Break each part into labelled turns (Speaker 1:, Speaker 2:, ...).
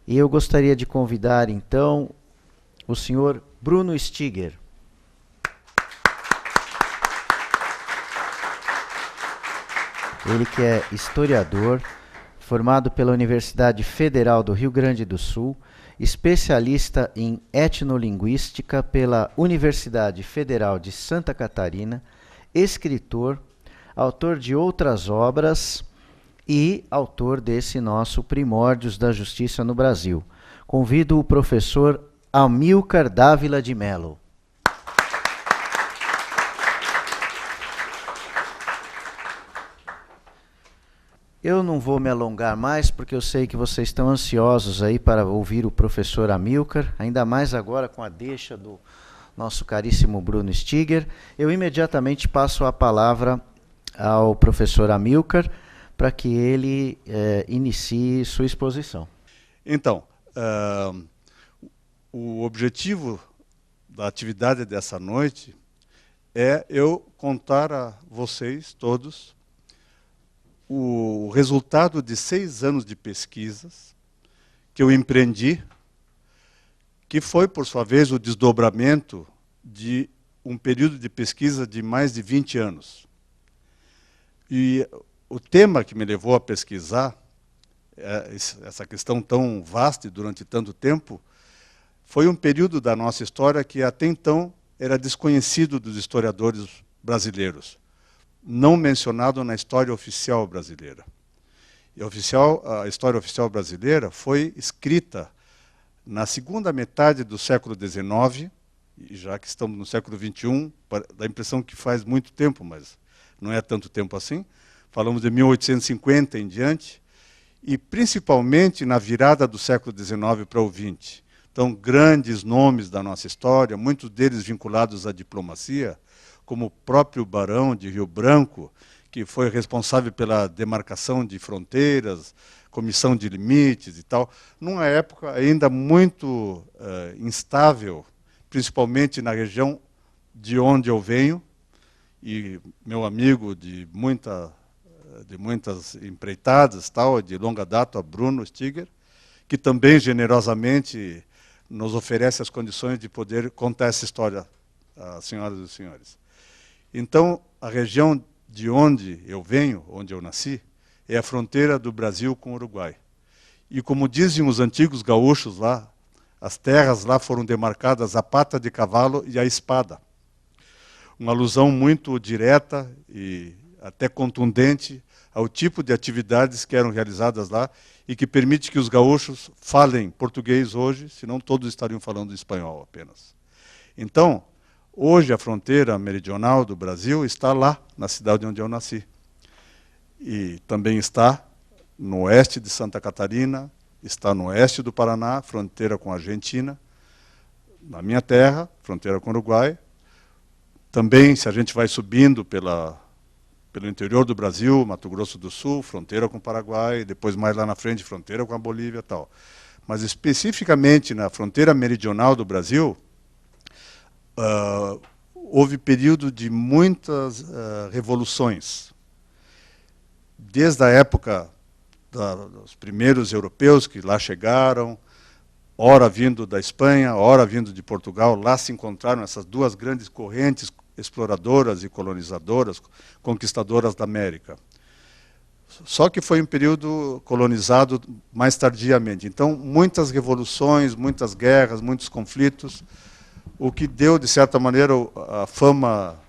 Speaker 1: E eu gostaria de convidar, então, o senhor Bruno Stiger. Ele que é historiador, formado pela Universidade Federal do Rio Grande do Sul, especialista em etnolinguística pela Universidade Federal de Santa Catarina, escritor, autor de outras obras e autor desse nosso Primórdios da Justiça no Brasil. Convido o professor Amilcar Dávila de Mello. Eu não vou me alongar mais, porque eu sei que vocês estão ansiosos aí para ouvir o professor Amilcar, ainda mais agora com a deixa do nosso caríssimo Bruno Stiger. Eu imediatamente passo a palavra ao professor Amilcar para que ele inicie sua exposição.
Speaker 2: Então, o objetivo da atividade dessa noite é eu contar a vocês todos o resultado de 6 anos de pesquisas que eu empreendi, que foi, por sua vez, o desdobramento de um período de pesquisa de mais de 20 anos. E o tema que me levou a pesquisar, essa questão tão vasta e durante tanto tempo, foi um período da nossa história que até então era desconhecido dos historiadores brasileiros, não mencionado na história oficial brasileira. E a história oficial brasileira foi escrita na segunda metade do século XIX, e já que estamos no século XXI, dá a impressão que faz muito tempo, mas não é tanto tempo assim. Falamos de 1850 em diante, e principalmente na virada do século XIX para o XX. Então, grandes nomes da nossa história, muitos deles vinculados à diplomacia, como o próprio Barão de Rio Branco, que foi responsável pela demarcação de fronteiras, comissão de limites e tal, numa época ainda muito instável, principalmente na região de onde eu venho, e meu amigo de muitas empreitadas, tal, de longa data, Bruno Stiger, que também generosamente nos oferece as condições de poder contar essa história às senhoras e senhores. Então, a região de onde eu venho, onde eu nasci, é a fronteira do Brasil com o Uruguai. E como dizem os antigos gaúchos lá, as terras lá foram demarcadas a pata de cavalo e a espada. Uma alusão muito direta e até contundente ao tipo de atividades que eram realizadas lá e que permite que os gaúchos falem português hoje, senão todos estariam falando espanhol apenas. Então, hoje a fronteira meridional do Brasil está lá, na cidade onde eu nasci. E também está no oeste de Santa Catarina, está no oeste do Paraná, fronteira com a Argentina, na minha terra, fronteira com o Uruguai. Também, se a gente vai subindo pelo interior do Brasil, Mato Grosso do Sul, fronteira com o Paraguai, depois mais lá na frente, fronteira com a Bolívia e tal. Mas especificamente na fronteira meridional do Brasil, houve período de muitas revoluções. Desde a época dos primeiros europeus que lá chegaram, ora vindo da Espanha, ora vindo de Portugal, lá se encontraram essas duas grandes correntes exploradoras e colonizadoras, conquistadoras da América. Só que foi um período colonizado mais tardiamente. Então, muitas revoluções, muitas guerras, muitos conflitos, o que deu, de certa maneira, a fama,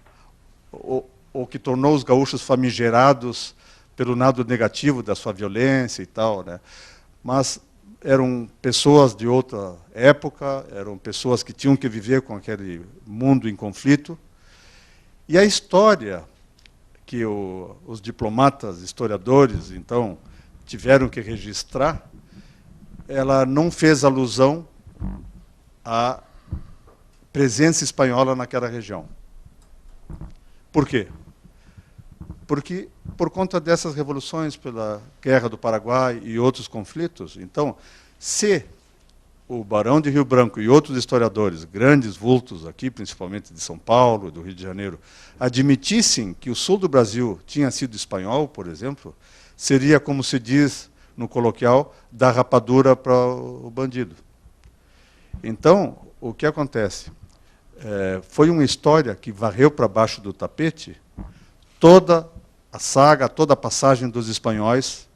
Speaker 2: o que tornou os gaúchos famigerados pelo lado negativo da sua violência e tal, né? Mas eram pessoas de outra época, eram pessoas que tinham que viver com aquele mundo em conflito. E a história que os diplomatas, historiadores, então, tiveram que registrar, ela não fez alusão à presença espanhola naquela região. Por quê? Porque, por conta dessas revoluções, pela Guerra do Paraguai e outros conflitos, então, se o Barão de Rio Branco e outros historiadores, grandes vultos aqui, principalmente de São Paulo, do Rio de Janeiro, admitissem que o sul do Brasil tinha sido espanhol, por exemplo, seria, como se diz no coloquial, dar rapadura para o bandido. Então, o que acontece? Foi uma história que varreu para baixo do tapete toda a saga, toda a passagem dos espanhóis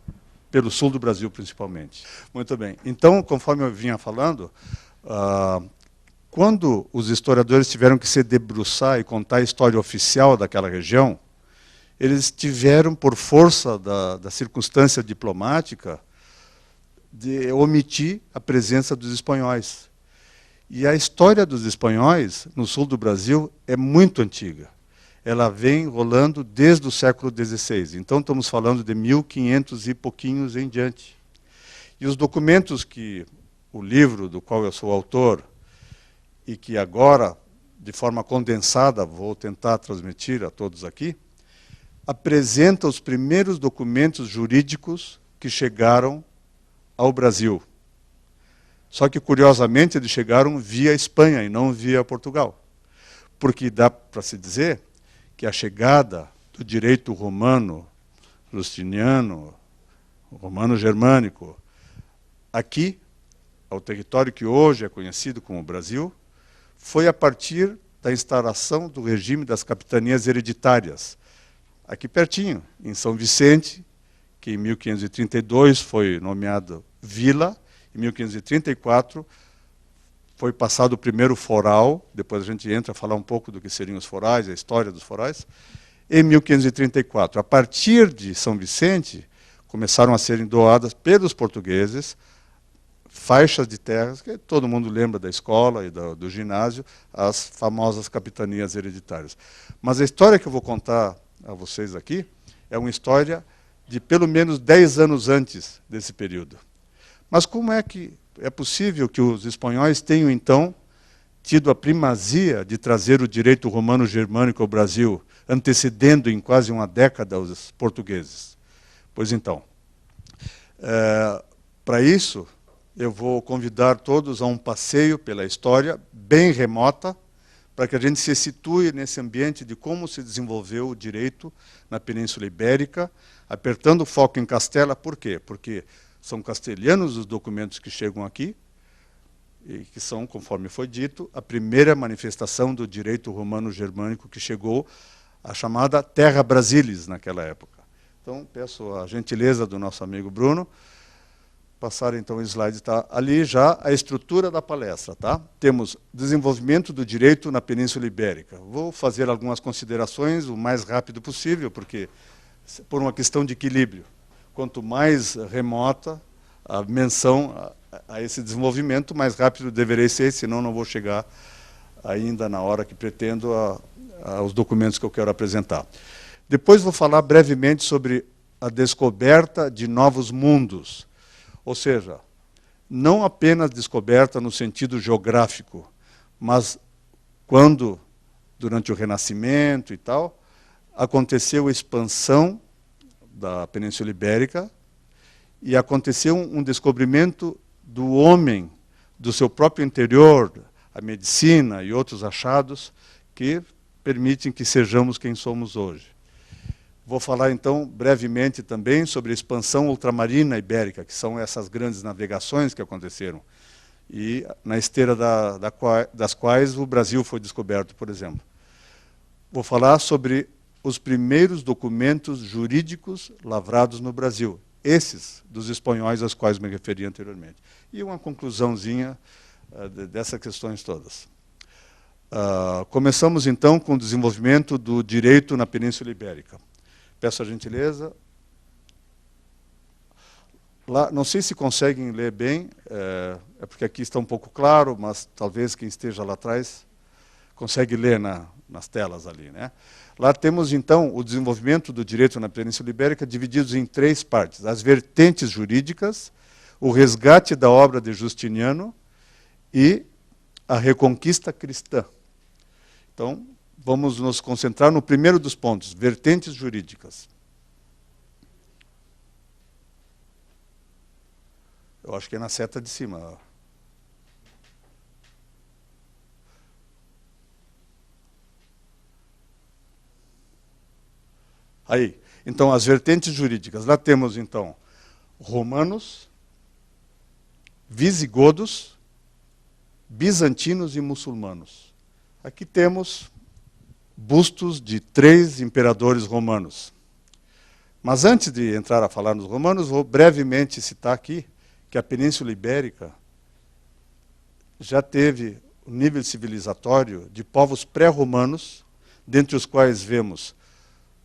Speaker 2: pelo sul do Brasil, principalmente. Muito bem. Então, conforme eu vinha falando, quando os historiadores tiveram que se debruçar e contar a história oficial daquela região, eles tiveram, por força da circunstância diplomática, de omitir a presença dos espanhóis. E a história dos espanhóis, no sul do Brasil, é muito antiga. Ela vem rolando desde o século XVI. Então, estamos falando de 1500 e pouquinhos em diante. E os documentos que o livro do qual eu sou autor, e que agora, de forma condensada, vou tentar transmitir a todos aqui, apresenta os primeiros documentos jurídicos que chegaram ao Brasil. Só que, curiosamente, eles chegaram via Espanha e não via Portugal. Porque dá para se dizer que a chegada do direito romano, justiniano, romano-germânico, aqui, ao território que hoje é conhecido como Brasil, foi a partir da instalação do regime das capitanias hereditárias, aqui pertinho, em São Vicente, que em 1532 foi nomeado vila, em 1534 foi passado o primeiro foral, depois a gente entra a falar um pouco do que seriam os forais, a história dos forais. Em 1534, a partir de São Vicente, começaram a serem doadas pelos portugueses faixas de terras, que todo mundo lembra da escola e do ginásio, as famosas capitanias hereditárias. Mas a história que eu vou contar a vocês aqui é uma história de pelo menos 10 anos antes desse período. Mas como é que é possível que os espanhóis tenham, então, tido a primazia de trazer o direito romano-germânico ao Brasil, antecedendo em quase uma década os portugueses? Pois então, para isso, eu vou convidar todos a um passeio pela história, bem remota, para que a gente se situe nesse ambiente de como se desenvolveu o direito na Península Ibérica, apertando o foco em Castela. Por quê? Porque são castelhanos os documentos que chegam aqui, e que são, conforme foi dito, a primeira manifestação do direito romano-germânico que chegou à chamada Terra Brasilis naquela época. Então, peço a gentileza do nosso amigo Bruno, passar então o slide, está ali já a estrutura da palestra. Tá? Temos desenvolvimento do direito na Península Ibérica. Vou fazer algumas considerações o mais rápido possível, porque, por uma questão de equilíbrio, quanto mais remota a menção a esse desenvolvimento, mais rápido deverei ser, senão não vou chegar ainda na hora que pretendo aos documentos que eu quero apresentar. Depois vou falar brevemente sobre a descoberta de novos mundos, ou seja, não apenas descoberta no sentido geográfico, mas quando, durante o Renascimento e tal, aconteceu a expansão da Península Ibérica e aconteceu um descobrimento do homem, do seu próprio interior, a medicina e outros achados que permitem que sejamos quem somos hoje. Vou falar, então, brevemente também sobre a expansão ultramarina ibérica, que são essas grandes navegações que aconteceram, e na esteira das quais o Brasil foi descoberto, por exemplo. Vou falar sobre os primeiros documentos jurídicos lavrados no Brasil, esses dos espanhóis aos quais me referi anteriormente. E uma conclusãozinha dessas questões todas. Começamos, então, com o desenvolvimento do direito na Península Ibérica. Peço a gentileza. Lá, não sei se conseguem ler bem, é porque aqui está um pouco claro, mas talvez quem esteja lá atrás consegue ler nas telas ali, né? Lá temos, então, o desenvolvimento do direito na Península Ibérica divididos em 3 partes. As vertentes jurídicas, o resgate da obra de Justiniano e a reconquista cristã. Então, vamos nos concentrar no primeiro dos pontos, vertentes jurídicas. Eu acho que é na seta de cima. Aí, então, as vertentes jurídicas. Lá temos, então, romanos, visigodos, bizantinos e muçulmanos. Aqui temos bustos de 3 imperadores romanos. Mas antes de entrar a falar nos romanos, vou brevemente citar aqui que a Península Ibérica já teve um nível civilizatório de povos pré-romanos, dentre os quais vemos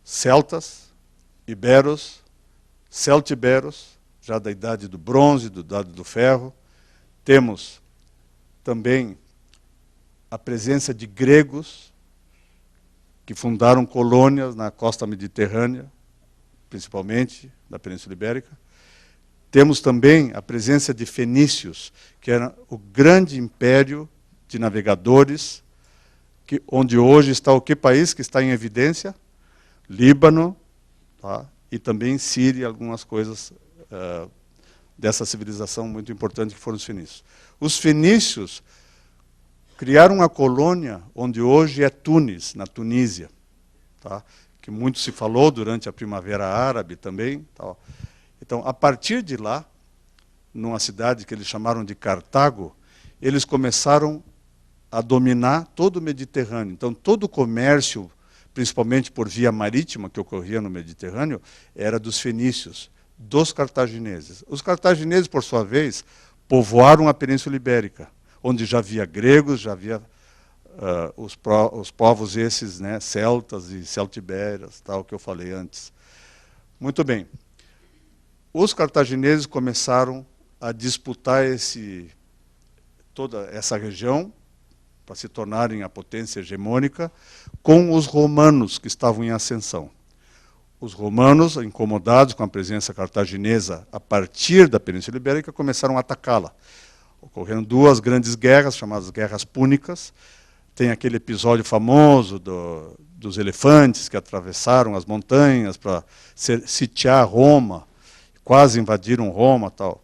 Speaker 2: celtas, iberos, celtiberos, já da idade do bronze, da idade do ferro. Temos também a presença de gregos, que fundaram colônias na costa mediterrânea, principalmente na Península Ibérica. Temos também a presença de fenícios, que era o grande império de navegadores, onde hoje está o que país que está em evidência? Líbano, tá? E também Síria, algumas coisas dessa civilização muito importante que foram os fenícios. Os fenícios criaram uma colônia onde hoje é Tunis, na Tunísia, tá? Que muito se falou durante a Primavera Árabe também. Tá? Então, a partir de lá, numa cidade que eles chamaram de Cartago, eles começaram a dominar todo o Mediterrâneo. Então, todo o comércio, principalmente por via marítima, que ocorria no Mediterrâneo, era dos fenícios, dos cartagineses. Os cartagineses, por sua vez, povoaram a Península Ibérica, onde já havia gregos, já havia os povos esses, né, celtas e celtiberas, tal, que eu falei antes. Muito bem. Os cartagineses começaram a disputar toda essa região, para se tornarem a potência hegemônica, com os romanos que estavam em ascensão. Os romanos, incomodados com a presença cartaginesa a partir da Península Ibérica, começaram a atacá-la. Ocorreram 2 grandes guerras, chamadas Guerras Púnicas. Tem aquele episódio famoso dos elefantes que atravessaram as montanhas para sitiar Roma, quase invadiram Roma, tal.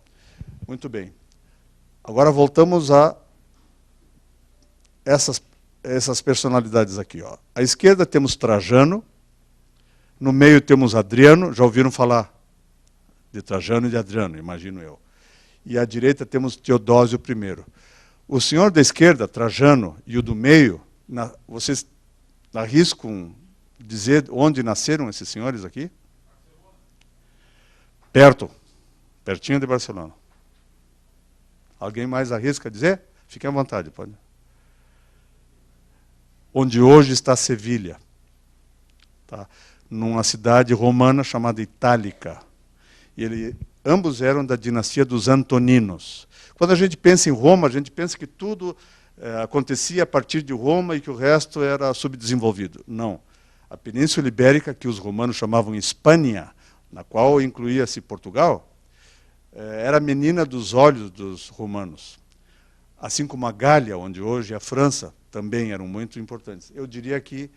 Speaker 2: Muito bem. Agora voltamos a essas personalidades aqui. Ó. À esquerda temos Trajano, no meio temos Adriano, já ouviram falar de Trajano e de Adriano, imagino eu. E à direita temos Teodósio I. O senhor da esquerda, Trajano, e o do meio, vocês arriscam dizer onde nasceram esses senhores aqui? Pertinho de Barcelona. Alguém mais arrisca dizer? Fique à vontade, pode. Onde hoje está Sevilha, tá? Numa cidade romana chamada Itálica. E ambos eram da dinastia dos Antoninos. Quando a gente pensa em Roma, a gente pensa que tudo acontecia a partir de Roma e que o resto era subdesenvolvido. Não. A Península Ibérica, que os romanos chamavam Hispânia, na qual incluía-se Portugal, era a menina dos olhos dos romanos. Assim como a Gália, onde hoje é a França, também eram muito importantes. Eu diria que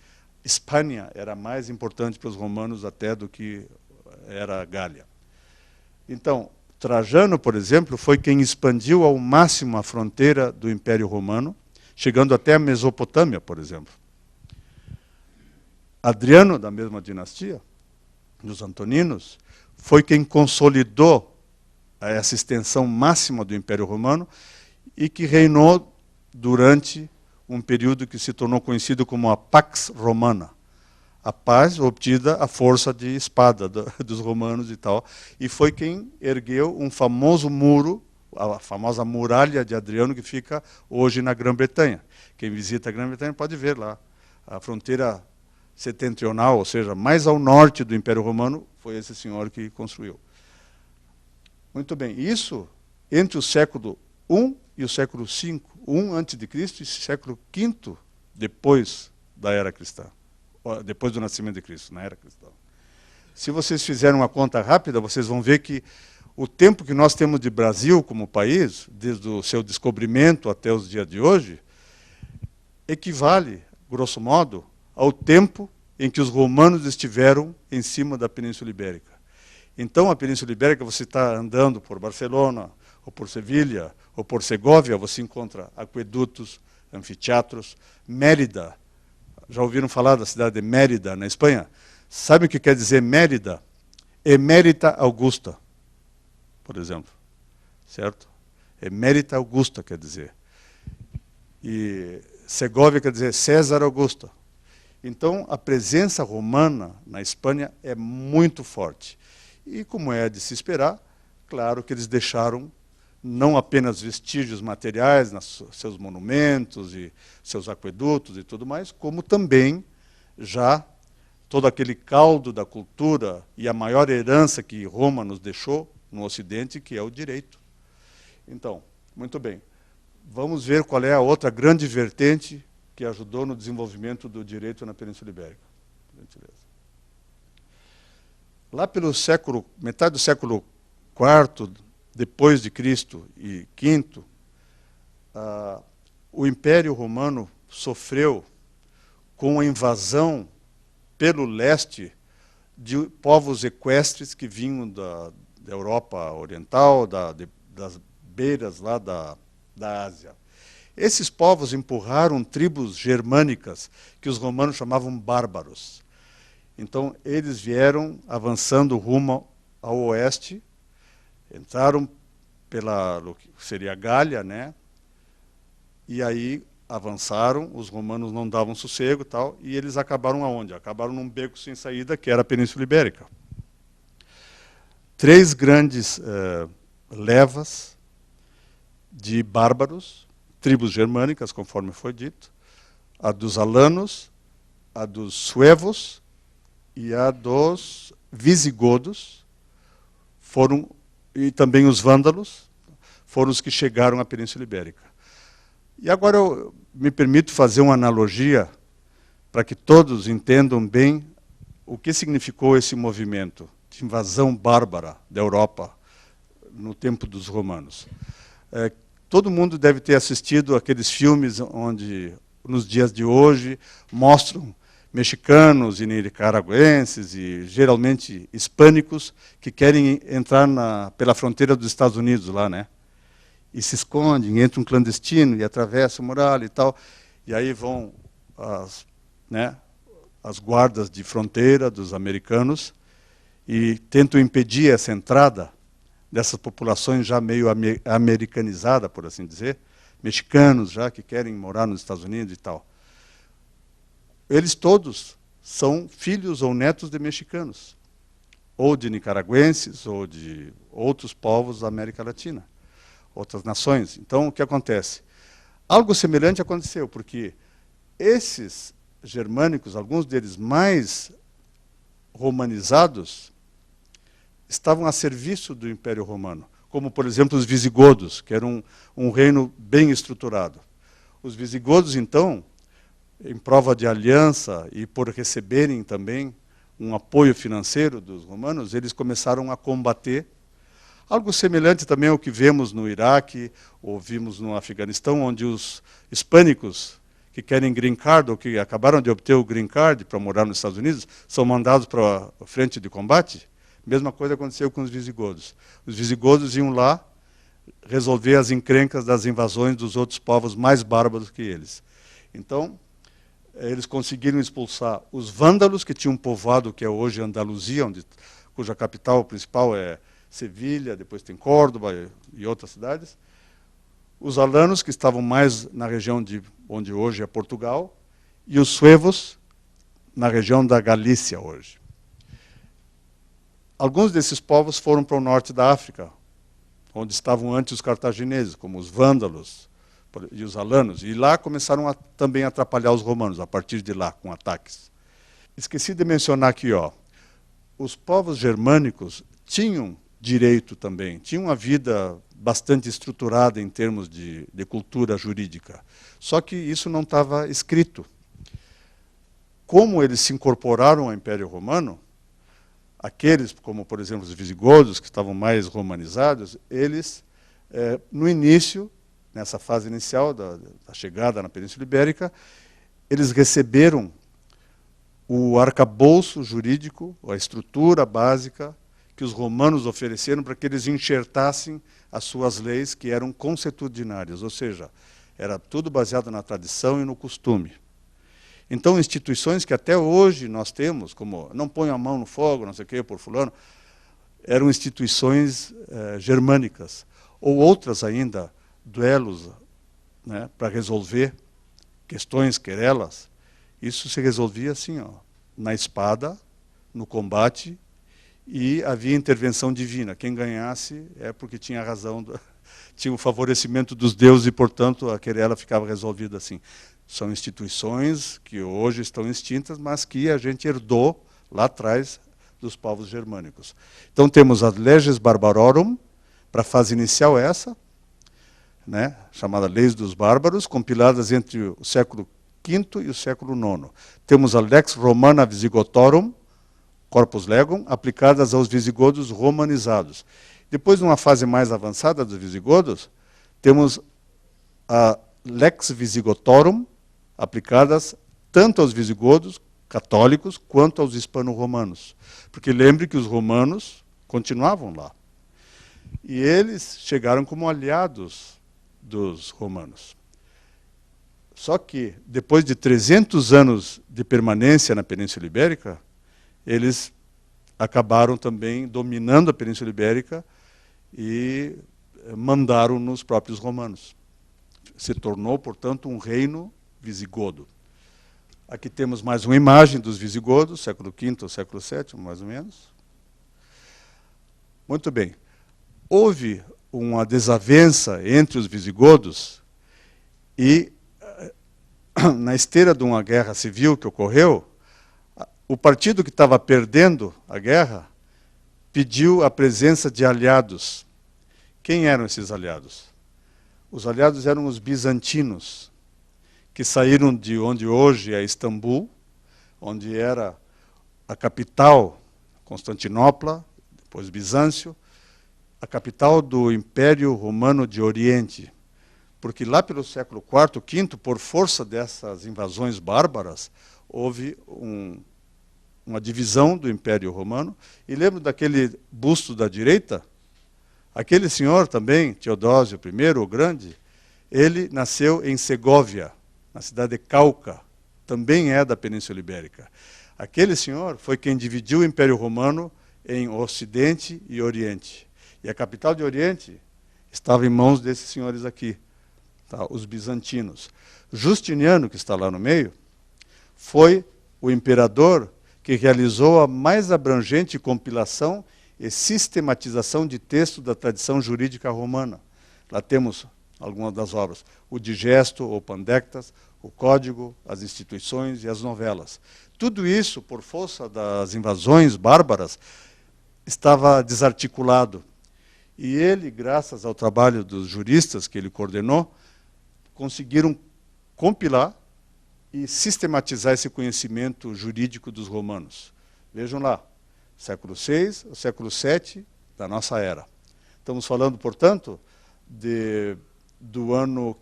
Speaker 2: Hispânia era mais importante para os romanos até do que era a Gália. Então, Trajano, por exemplo, foi quem expandiu ao máximo a fronteira do Império Romano, chegando até a Mesopotâmia, por exemplo. Adriano, da mesma dinastia, dos Antoninos, foi quem consolidou essa extensão máxima do Império Romano e que reinou durante um período que se tornou conhecido como a Pax Romana. A paz obtida à força de espada dos romanos e tal. E foi quem ergueu um famoso muro, a famosa muralha de Adriano, que fica hoje na Grã-Bretanha. Quem visita a Grã-Bretanha pode ver lá. A fronteira setentrional, ou seja, mais ao norte do Império Romano, foi esse senhor que construiu. Muito bem. Isso entre o século I e o século V. I antes de Cristo e século V depois da era cristã. Depois do nascimento de Cristo, na era cristã. Se vocês fizerem uma conta rápida, vocês vão ver que o tempo que nós temos de Brasil como país, desde o seu descobrimento até os dias de hoje, equivale, grosso modo, ao tempo em que os romanos estiveram em cima da Península Ibérica. Então, a Península Ibérica, você está andando por Barcelona, ou por Sevilha, ou por Segóvia, você encontra aquedutos, anfiteatros, Mérida. Já ouviram falar da cidade de Mérida, na Espanha? Sabe o que quer dizer Mérida? Emérita Augusta. por exemplo, certo? Emerita Augusta, quer dizer. E Segóvia quer dizer César Augusta. Então, a presença romana na Espanha é muito forte. E, como é de se esperar, claro que eles deixaram não apenas vestígios materiais nos seus monumentos e seus aquedutos e tudo mais, como também já todo aquele caldo da cultura e a maior herança que Roma nos deixou no Ocidente, que é o direito. Então, muito bem. Vamos ver qual é a outra grande vertente que ajudou no desenvolvimento do direito na Península Ibérica. Lá pelo metade do século IV depois de Cristo e V, o Império Romano sofreu com a invasão pelo leste de povos equestres que vinham da Europa Oriental, das beiras lá da Ásia. Esses povos empurraram tribos germânicas que os romanos chamavam bárbaros. Então, eles vieram avançando rumo ao oeste, entraram pela o que seria a Gália, né? E aí avançaram, os romanos não davam sossego, tal, e eles acabaram aonde? Acabaram num beco sem saída, que era a Península Ibérica. 3 grandes levas de bárbaros, tribos germânicas, conforme foi dito, a dos alanos, a dos suevos e a dos visigodos, e também os vândalos, foram os que chegaram à Península Ibérica. E agora eu me permito fazer uma analogia para que todos entendam bem o que significou esse movimento de invasão bárbara da Europa no tempo dos romanos. Todo mundo deve ter assistido aqueles filmes onde, nos dias de hoje, mostram mexicanos e nicaragüenses e geralmente hispânicos que querem entrar pela fronteira dos Estados Unidos lá, né? E se escondem, entram clandestino e atravessam a muralha e tal. E aí vão as guardas de fronteira dos americanos e tentam impedir essa entrada dessas populações já meio americanizadas, por assim dizer, mexicanos já que querem morar nos Estados Unidos e tal. Eles todos são filhos ou netos de mexicanos, ou de nicaragüenses, ou de outros povos da América Latina, outras nações. Então, o que acontece? Algo semelhante aconteceu, porque esses germânicos, alguns deles mais romanizados, estavam a serviço do Império Romano, como, por exemplo, os visigodos, que eram um reino bem estruturado. Os visigodos, então, em prova de aliança e por receberem também um apoio financeiro dos romanos, eles começaram a combater. Algo semelhante também ao que vemos no Iraque, ou vimos no Afeganistão, onde os hispânicos que querem green card, ou que acabaram de obter o green card para morar nos Estados Unidos, são mandados para a frente de combate. Mesma coisa aconteceu com os visigodos. Os visigodos iam lá resolver as encrencas das invasões dos outros povos mais bárbaros que eles. Então, eles conseguiram expulsar os vândalos, que tinham povoado o que é hoje Andaluzia, cuja capital principal é Sevilha, depois tem Córdoba e outras cidades. Os alanos, que estavam mais na região de onde hoje é Portugal, e os suevos, na região da Galícia hoje. Alguns desses povos foram para o norte da África, onde estavam antes os cartagineses, como os vândalos e os alanos, e lá começaram também a atrapalhar os romanos, a partir de lá, com ataques. Esqueci de mencionar aqui, os povos germânicos tinham direito também, tinham uma vida bastante estruturada em termos de cultura jurídica, só que isso não estava escrito. Como eles se incorporaram ao Império Romano, aqueles, como por exemplo os visigodos, que estavam mais romanizados, eles, no início, nessa fase inicial da chegada na Península Ibérica, eles receberam o arcabouço jurídico, a estrutura básica que os romanos ofereceram para que eles enxertassem as suas leis, que eram consuetudinárias, ou seja, era tudo baseado na tradição e no costume. Então, instituições que até hoje nós temos, como não ponha a mão no fogo, não sei o quê, por fulano, eram instituições germânicas, ou outras ainda, duelos, né, para resolver questões, querelas. Isso se resolvia assim, ó, na espada, no combate, e havia intervenção divina. Quem ganhasse é porque tinha razão, tinha o favorecimento dos deuses e, portanto, a querela ficava resolvida assim. São instituições que hoje estão extintas, mas que a gente herdou lá atrás dos povos germânicos. Então temos as Leges Barbarorum, para a fase inicial essa, né, chamada Leis dos Bárbaros, compiladas entre o século V e o século IX. Temos a Lex Romana Visigotorum, Corpus Legum, aplicadas aos visigodos romanizados. Depois, numa fase mais avançada dos visigodos, temos a Lex Visigotorum, aplicadas tanto aos visigodos católicos quanto aos hispano-romanos. Porque lembre que os romanos continuavam lá. E eles chegaram como aliados dos romanos. Só que, depois de 300 anos de permanência na Península Ibérica, eles acabaram também dominando a Península Ibérica e mandaram nos próprios romanos. Se tornou, portanto, um reino visigodo. Aqui temos mais uma imagem dos visigodos, século V ou século VII, mais ou menos. Muito bem. Houve uma desavença entre os visigodos e, na esteira de uma guerra civil que ocorreu, o partido que estava perdendo a guerra pediu a presença de aliados. Quem eram esses aliados? Os aliados eram os bizantinos, que saíram de onde hoje é Istambul, onde era a capital, Constantinopla, depois Bizâncio, a capital do Império Romano de Oriente. Porque lá pelo século IV, V, por força dessas invasões bárbaras, houve uma divisão do Império Romano. E lembro daquele busto da direita? Aquele senhor também, Teodósio I, o Grande, ele nasceu em Segóvia, na cidade de Cauca, também é da Península Ibérica. Aquele senhor foi quem dividiu o Império Romano em Ocidente e Oriente. E a capital de Oriente estava em mãos desses senhores aqui, tá, os bizantinos. Justiniano, que está lá no meio, foi o imperador que realizou a mais abrangente compilação e sistematização de texto da tradição jurídica romana. Lá temos algumas das obras, o Digesto, o Pandectas, o Código, as instituições e as novelas. Tudo isso, por força das invasões bárbaras, estava desarticulado. E ele, graças ao trabalho dos juristas que ele coordenou, conseguiram compilar e sistematizar esse conhecimento jurídico dos romanos. Vejam lá, século VI, século VII da nossa era. Estamos falando, portanto, do ano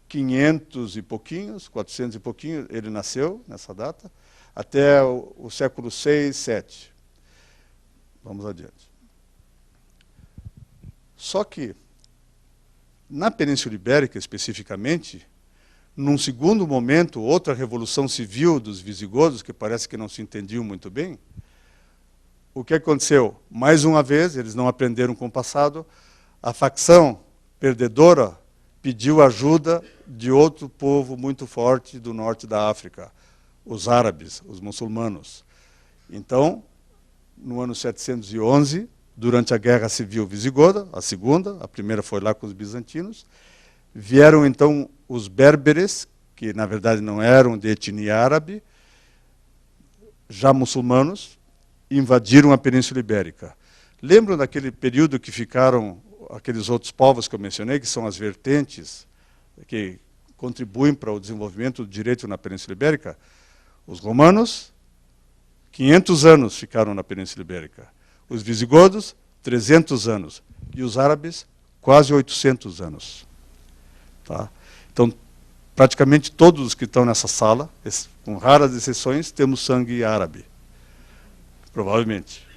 Speaker 2: 500 e pouquinhos, 400 e pouquinho, ele nasceu nessa data, até o século VI, VII. Vamos adiante. Só que, na Península Ibérica, especificamente, num segundo momento, outra revolução civil dos visigodos, que parece que não se entendiam muito bem, o que aconteceu? Mais uma vez, eles não aprenderam com o passado, a facção perdedora pediu ajuda de outro povo muito forte do norte da África, os árabes, os muçulmanos. Então, no ano 711, durante a Guerra Civil Visigoda, a segunda, a primeira foi lá com os bizantinos, vieram então os berberes, que na verdade não eram de etnia árabe, já muçulmanos, invadiram a Península Ibérica. Lembram daquele período que ficaram aqueles outros povos que eu mencionei, que são as vertentes, que contribuem para o desenvolvimento do direito na Península Ibérica? Os romanos, 500 anos ficaram na Península Ibérica. Os visigodos, 300 anos. E os árabes, quase 800 anos. Tá? Então, praticamente todos os que estão nessa sala, com raras exceções, temos sangue árabe. Provavelmente.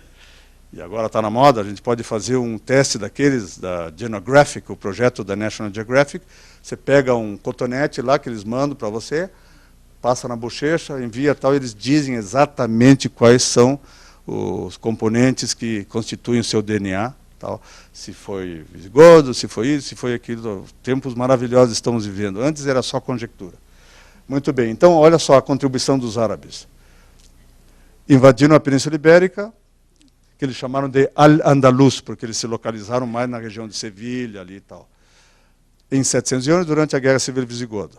Speaker 2: E agora está na moda, a gente pode fazer um teste daqueles, da Genographic, o projeto da National Geographic. Você pega um cotonete lá que eles mandam para você, passa na bochecha, envia tal, eles dizem exatamente quais são os componentes que constituem o seu DNA. Tal. Se foi visigodo, se foi isso, se foi aquilo. Tempos maravilhosos estamos vivendo. Antes era só conjectura. Muito bem, então olha só a contribuição dos árabes. Invadiram a Península Ibérica, que eles chamaram de Al-Andalus, porque eles se localizaram mais na região de Sevilha ali e tal. Em 711, durante a Guerra Civil Visigoda.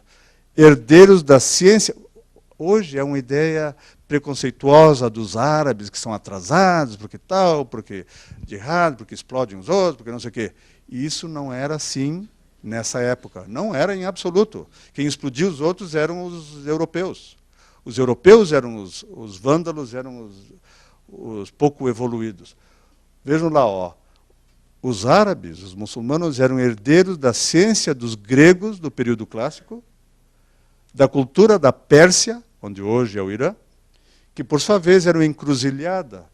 Speaker 2: Herdeiros da ciência. Hoje é uma ideia preconceituosa dos árabes, que são atrasados, porque tal, porque jihad, porque explodem os outros, porque não sei o quê. E isso não era assim nessa época. Não era em absoluto. Quem explodiu os outros eram os europeus. Os europeus eram os vândalos, eram os pouco evoluídos. Vejam lá, ó. Os árabes, os muçulmanos, eram herdeiros da ciência dos gregos do período clássico, da cultura da Pérsia, onde hoje é o Irã, que por sua vez era uma encruzilhada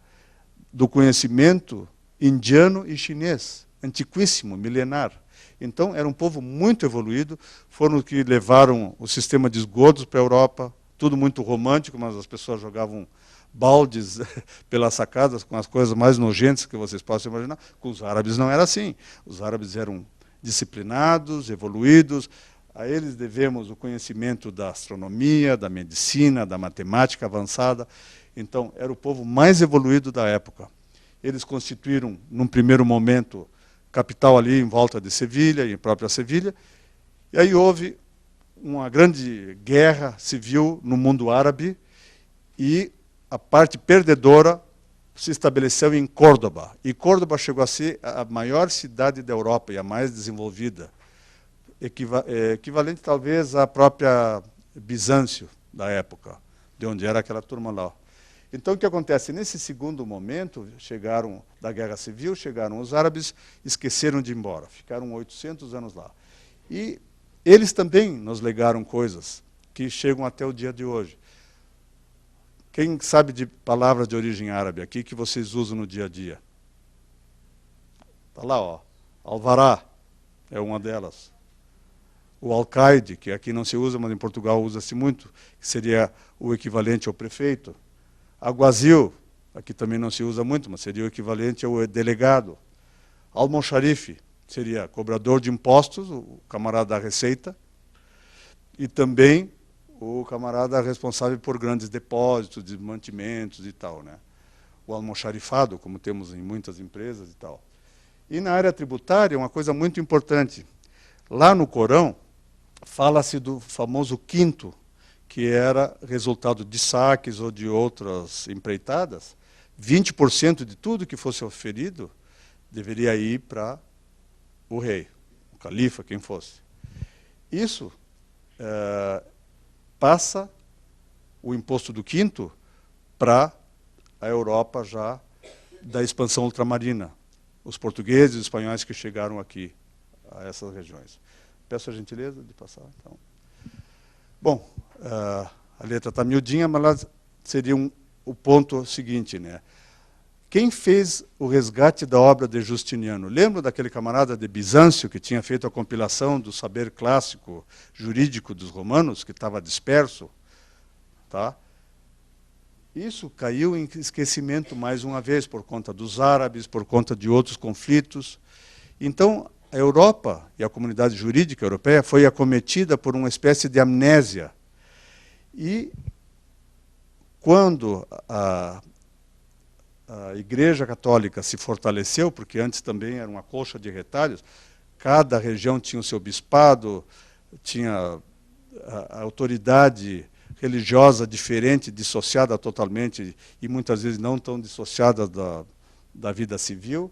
Speaker 2: do conhecimento indiano e chinês, antiquíssimo, milenar. Então, era um povo muito evoluído, foram os que levaram o sistema de esgotos para a Europa, tudo muito romântico, mas as pessoas jogavam baldes pelas sacadas com as coisas mais nojentas que vocês possam imaginar. Com os árabes não era assim. Os árabes eram disciplinados, evoluídos. A eles devemos o conhecimento da astronomia, da medicina, da matemática avançada. Então, era o povo mais evoluído da época. Eles constituíram, num primeiro momento, capital ali em volta de Sevilha, em própria Sevilha. E aí houve uma grande guerra civil no mundo árabe e a parte perdedora se estabeleceu em Córdoba. E Córdoba chegou a ser a maior cidade da Europa e a mais desenvolvida, equivalente talvez à própria Bizâncio da época, de onde era aquela turma lá. Então o que acontece? Nesse segundo momento, chegaram da Guerra Civil, chegaram os árabes, esqueceram de ir embora, ficaram 800 anos lá. E eles também nos legaram coisas que chegam até o dia de hoje. Quem sabe de palavras de origem árabe aqui que vocês usam no dia a dia? Está lá, ó. Alvará é uma delas. O alcaide, que aqui não se usa, mas em Portugal usa-se muito, que seria o equivalente ao prefeito. Aguazil, aqui também não se usa muito, mas seria o equivalente ao delegado. Almoxarife seria cobrador de impostos, o camarada da Receita, e também o camarada responsável por grandes depósitos, de mantimentos e tal, né? O almoxarifado, como temos em muitas empresas e tal. E na área tributária, uma coisa muito importante. Lá no Corão, fala-se do famoso quinto, que era resultado de saques ou de outras empreitadas. 20% de tudo que fosse oferido deveria ir para o rei, o califa, quem fosse. Isso passa o imposto do quinto para a Europa já da expansão ultramarina. Os portugueses e os espanhóis que chegaram aqui a essas regiões. Peço a gentileza de passar. Então. Bom, a letra está miudinha, mas lá seria o ponto seguinte, né? Quem fez o resgate da obra de Justiniano? Lembra daquele camarada de Bizâncio que tinha feito a compilação do saber clássico jurídico dos romanos, que estava disperso? Tá? Isso caiu em esquecimento mais uma vez, por conta dos árabes, por conta de outros conflitos. Então, a Europa e a comunidade jurídica europeia foi acometida por uma espécie de amnésia. E quando a Igreja Católica se fortaleceu, porque antes também era uma colcha de retalhos, cada região tinha o seu bispado, tinha a autoridade religiosa diferente, dissociada totalmente, e muitas vezes não tão dissociada da vida civil.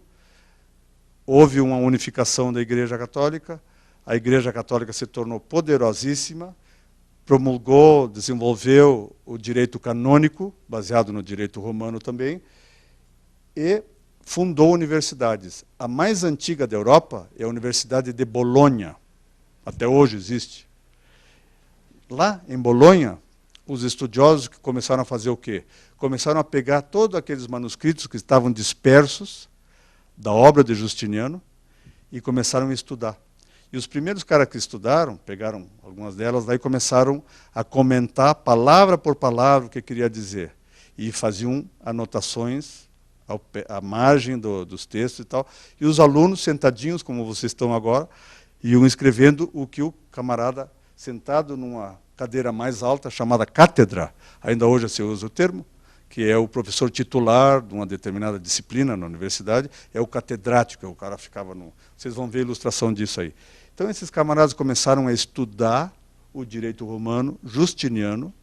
Speaker 2: Houve uma unificação da Igreja Católica, a Igreja Católica se tornou poderosíssima, promulgou, desenvolveu o direito canônico, baseado no direito romano também, e fundou universidades. A mais antiga da Europa é a Universidade de Bolonha, até hoje existe. Lá em Bolonha, os estudiosos que começaram a fazer o quê? Começaram a pegar todos aqueles manuscritos que estavam dispersos da obra de Justiniano e começaram a estudar. E os primeiros caras que estudaram, pegaram algumas delas lá e começaram a comentar palavra por palavra o que queria dizer. e faziam anotações à margem dos textos e tal. E os alunos, sentadinhos, como vocês estão agora, iam escrevendo o que o camarada, sentado numa cadeira mais alta, chamada cátedra, ainda hoje se usa o termo, que é o professor titular de uma determinada disciplina na universidade, é o catedrático, o cara ficava no... Vocês vão ver a ilustração disso aí. Então, esses camaradas começaram a estudar o direito romano justiniano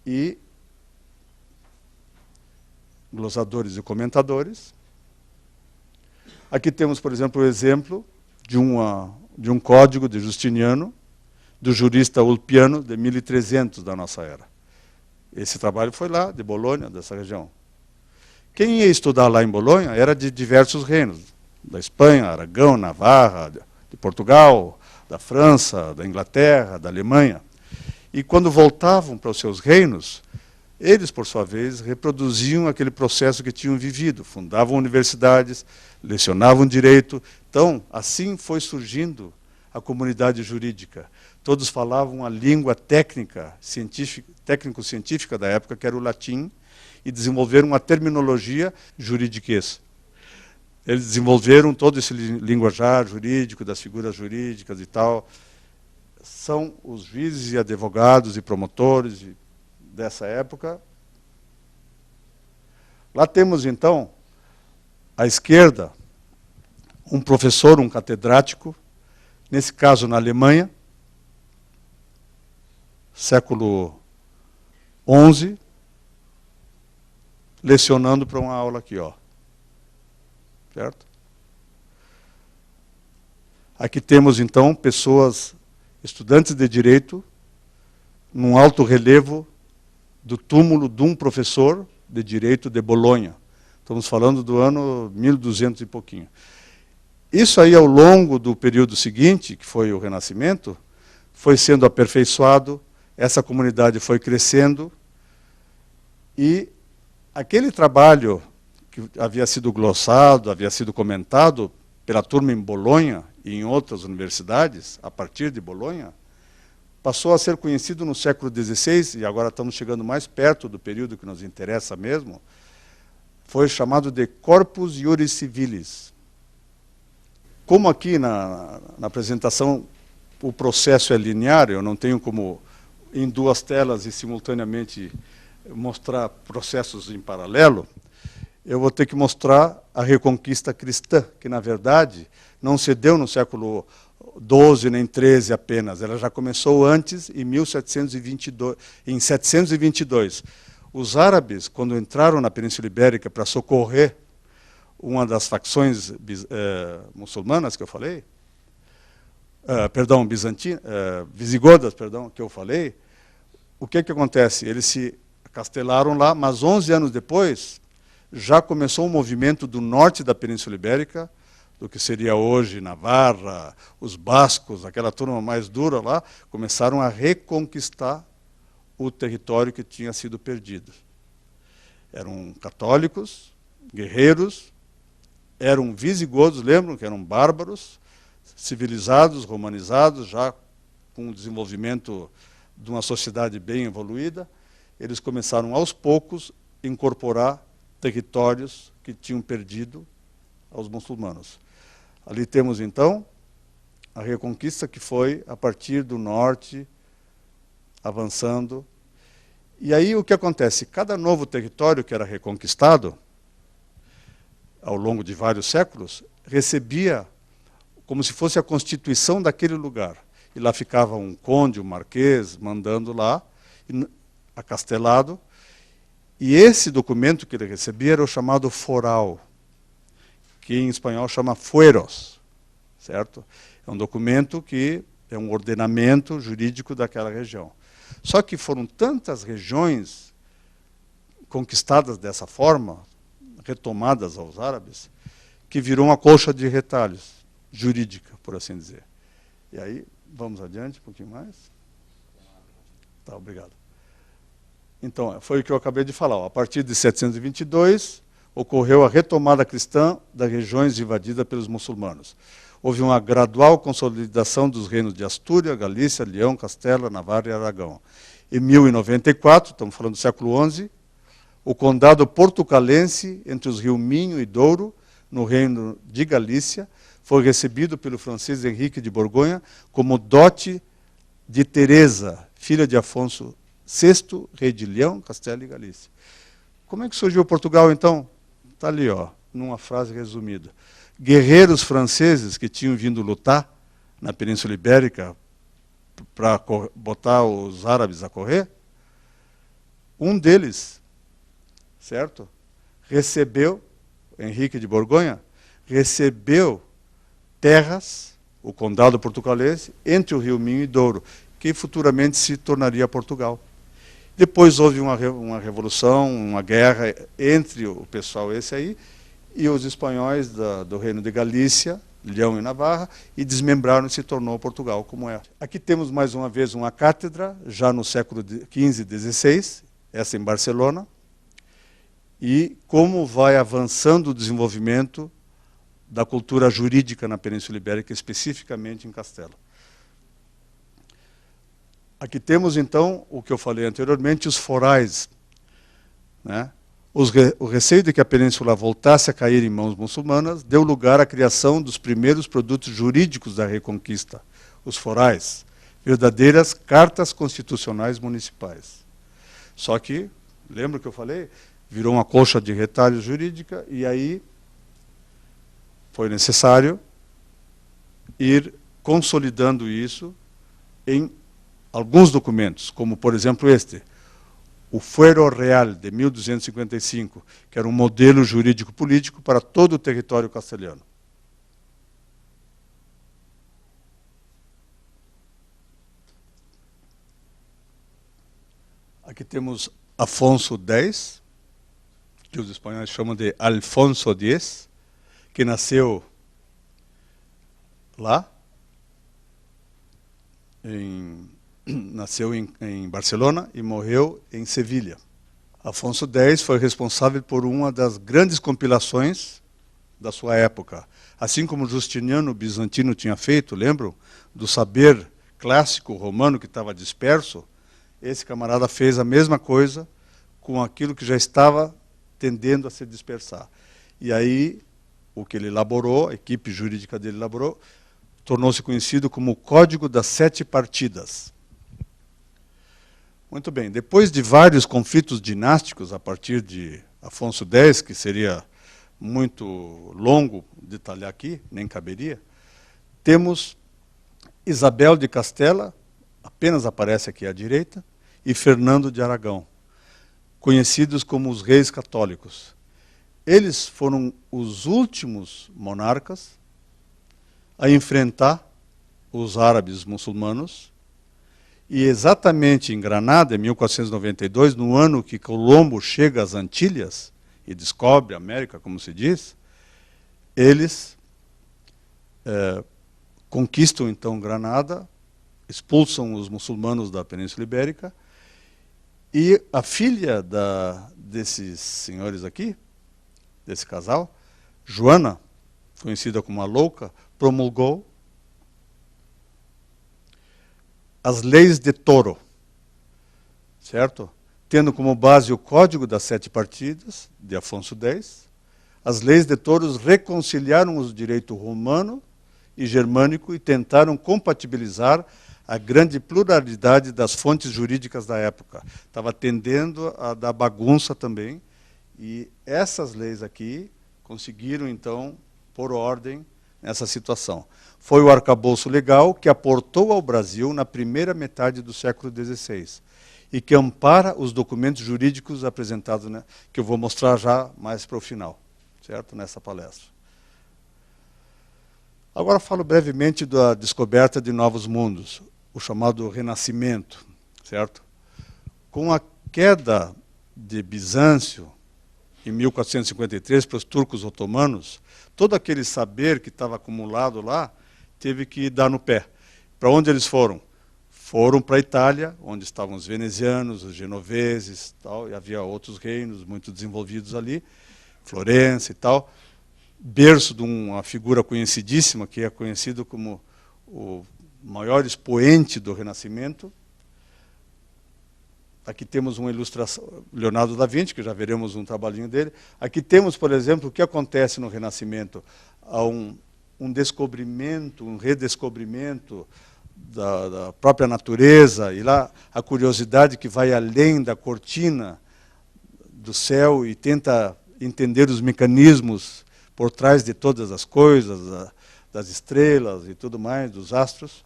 Speaker 2: e glossadores e comentadores. Aqui temos, por exemplo, o exemplo de um código de Justiniano, do jurista Ulpiano, de 1300 da nossa era. Esse trabalho foi lá, de Bolonha, dessa região. Quem ia estudar lá em Bolonha era de diversos reinos, da Espanha, Aragão, Navarra, de Portugal, da França, da Inglaterra, da Alemanha. E quando voltavam para os seus reinos, eles, por sua vez, reproduziam aquele processo que tinham vivido, fundavam universidades, lecionavam direito. Então, assim foi surgindo a comunidade jurídica. Todos falavam a língua técnico-científica da época, que era o latim, e desenvolveram uma terminologia juridiquesa. Eles desenvolveram todo esse linguajar jurídico, das figuras jurídicas e tal. São os juízes e advogados e promotores dessa época. Lá temos, então, à esquerda, um professor, um catedrático, nesse caso na Alemanha, século XI, lecionando para uma aula aqui, ó. Certo? Aqui temos, então, pessoas, estudantes de direito, num alto relevo do túmulo de um professor de direito de Bolonha. Estamos falando do ano 1200 e pouquinho. Isso aí, ao longo do período seguinte, que foi o Renascimento, foi sendo aperfeiçoado, essa comunidade foi crescendo, e aquele trabalho que havia sido glossado, havia sido comentado pela turma em Bolonha e em outras universidades, a partir de Bolonha, passou a ser conhecido no século XVI, e agora estamos chegando mais perto do período que nos interessa mesmo, foi chamado de Corpus Iuris Civilis. Como aqui na apresentação o processo é linear, eu não tenho como em duas telas e simultaneamente mostrar processos em paralelo, eu vou ter que mostrar a Reconquista cristã, que na verdade não se deu no século XII nem XIII apenas, ela já começou antes, em 1722. Em 722, os árabes, quando entraram na Península Ibérica para socorrer uma das facções muçulmanas que eu falei, visigodas, que eu falei, o que acontece? Eles se acastelaram lá, mas 11 anos depois, já começou um movimento do norte da Península Ibérica, do que seria hoje Navarra, os bascos, aquela turma mais dura lá, começaram a reconquistar o território que tinha sido perdido. Eram católicos, guerreiros, eram visigodos, lembram que eram bárbaros, civilizados, romanizados, já com o desenvolvimento de uma sociedade bem evoluída. Eles começaram aos poucos a incorporar territórios que tinham perdido aos muçulmanos. Ali temos, então, a Reconquista, que foi a partir do norte, avançando. E aí o que acontece? Cada novo território que era reconquistado, ao longo de vários séculos, recebia como se fosse a constituição daquele lugar. E lá ficava um conde, um marquês, mandando lá, acastelado. E esse documento que ele recebia era o chamado foral, que em espanhol chama fueros, certo? É um documento que é um ordenamento jurídico daquela região. Só que foram tantas regiões conquistadas dessa forma, retomadas aos árabes, que virou uma colcha de retalhos jurídica, por assim dizer. E aí, vamos adiante um pouquinho mais? Tá, obrigado. Então, foi o que eu acabei de falar. Ó. A partir de 722, ocorreu a retomada cristã das regiões invadidas pelos muçulmanos. Houve uma gradual consolidação dos reinos de Astúria, Galícia, Leão, Castela, Navarra e Aragão. Em 1094, estamos falando do século XI, o condado portucalense entre os rios Minho e Douro, no reino de Galícia, foi recebido pelo francês Henrique de Borgonha como dote de Teresa, filha de Afonso VI, rei de Leão, Castela e Galícia. Como é que surgiu Portugal, então? Está ali, ó, numa frase resumida. Guerreiros franceses que tinham vindo lutar na Península Ibérica para botar os árabes a correr, um deles, certo? Recebeu, Henrique de Borgonha, recebeu terras, o condado portucalense, entre o rio Minho e Douro, que futuramente se tornaria Portugal. Depois houve uma revolução, uma guerra entre o pessoal esse aí e os espanhóis do reino de Galícia, Leão e Navarra, e desmembraram e se tornou Portugal como é. Aqui temos mais uma vez uma cátedra, já no século XV e XVI, essa em Barcelona, e como vai avançando o desenvolvimento da cultura jurídica na Península Ibérica, especificamente em Castela. Aqui temos, então, o que eu falei anteriormente, os forais, né? O receio de que a península voltasse a cair em mãos muçulmanas deu lugar à criação dos primeiros produtos jurídicos da Reconquista, os forais, verdadeiras cartas constitucionais municipais. Só que, lembra que eu falei? Virou uma colcha de retalho jurídica e aí foi necessário ir consolidando isso em alguns documentos, como, por exemplo, este, o Fuero Real, de 1255, que era um modelo jurídico-político para todo o território castelhano. Aqui temos Afonso X, que os espanhóis chamam de Alfonso X, que nasceu lá, nasceu em Barcelona e morreu em Sevilha. Afonso X foi responsável por uma das grandes compilações da sua época. Assim como Justiniano Bizantino tinha feito, lembram? Do saber clássico romano que estava disperso, esse camarada fez a mesma coisa com aquilo que já estava tendendo a se dispersar. E aí, o que ele elaborou, a equipe jurídica dele elaborou, tornou-se conhecido como o Código das Sete Partidas. Muito bem, depois de vários conflitos dinásticos a partir de Afonso X, que seria muito longo detalhar aqui, nem caberia, temos Isabel de Castela, apenas aparece aqui à direita, e Fernando de Aragão, conhecidos como os reis católicos. Eles foram os últimos monarcas a enfrentar os árabes muçulmanos, e exatamente em Granada, em 1492, no ano que Colombo chega às Antilhas e descobre a América, como se diz, eles conquistam então Granada, expulsam os muçulmanos da Península Ibérica, e a filha desses senhores aqui, desse casal, Joana, conhecida como a Louca, promulgou as leis de Toro, certo? Tendo como base o Código das Sete Partidas, de Afonso X, as leis de Toro reconciliaram os direitos romano e germânico e tentaram compatibilizar a grande pluralidade das fontes jurídicas da época. Estava tendendo a dar bagunça também, e essas leis aqui conseguiram, então, pôr ordem nessa situação. Foi o arcabouço legal que aportou ao Brasil na primeira metade do século XVI e que ampara os documentos jurídicos apresentados, né, que eu vou mostrar já mais para o final, certo? Nessa palestra. Agora falo brevemente da descoberta de novos mundos, o chamado Renascimento, certo? Com a queda de Bizâncio, em 1453, para os turcos otomanos, todo aquele saber que estava acumulado lá teve que dar no pé. Para onde eles foram? Foram para a Itália, onde estavam os venezianos, os genoveses, tal, e havia outros reinos muito desenvolvidos ali, Florença e tal, berço de uma figura conhecidíssima, que é conhecido como o maior expoente do Renascimento, Aqui temos uma ilustração, Leonardo da Vinci, que já veremos um trabalhinho dele. Aqui temos, por exemplo, o que acontece no Renascimento. Há um descobrimento, um redescobrimento da própria natureza, e lá a curiosidade que vai além da cortina do céu e tenta entender os mecanismos por trás de todas as coisas, das estrelas e tudo mais, dos astros.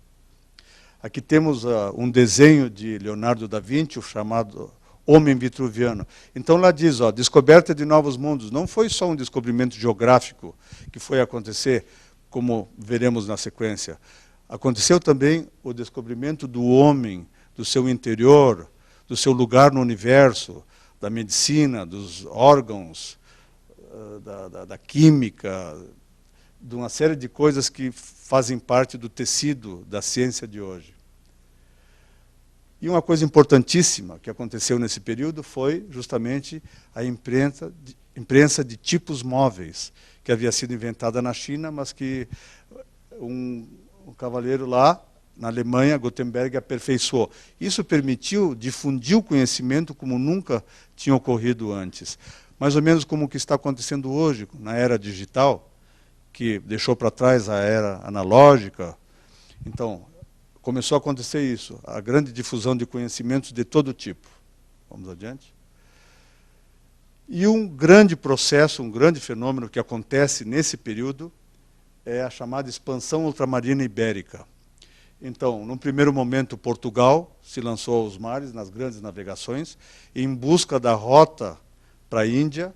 Speaker 2: Aqui temos um desenho de Leonardo da Vinci, o chamado Homem Vitruviano. Então lá diz, descoberta de novos mundos. Não foi só um descobrimento geográfico que foi acontecer, como veremos na sequência. Aconteceu também o descobrimento do homem, do seu interior, do seu lugar no universo, da medicina, dos órgãos, da química, de uma série de coisas que fazem parte do tecido da ciência de hoje. E uma coisa importantíssima que aconteceu nesse período foi justamente a imprensa de tipos móveis, que havia sido inventada na China, mas que um cavaleiro lá, na Alemanha, Gutenberg, aperfeiçoou. Isso permitiu difundir o conhecimento como nunca tinha ocorrido antes. Mais ou menos como o que está acontecendo hoje, na era digital, que deixou para trás a era analógica. Então, começou a acontecer isso, a grande difusão de conhecimentos de todo tipo. Vamos adiante. E um grande processo, um grande fenômeno que acontece nesse período é a chamada expansão ultramarina ibérica. Então, num primeiro momento, Portugal se lançou aos mares, nas grandes navegações, em busca da rota para a Índia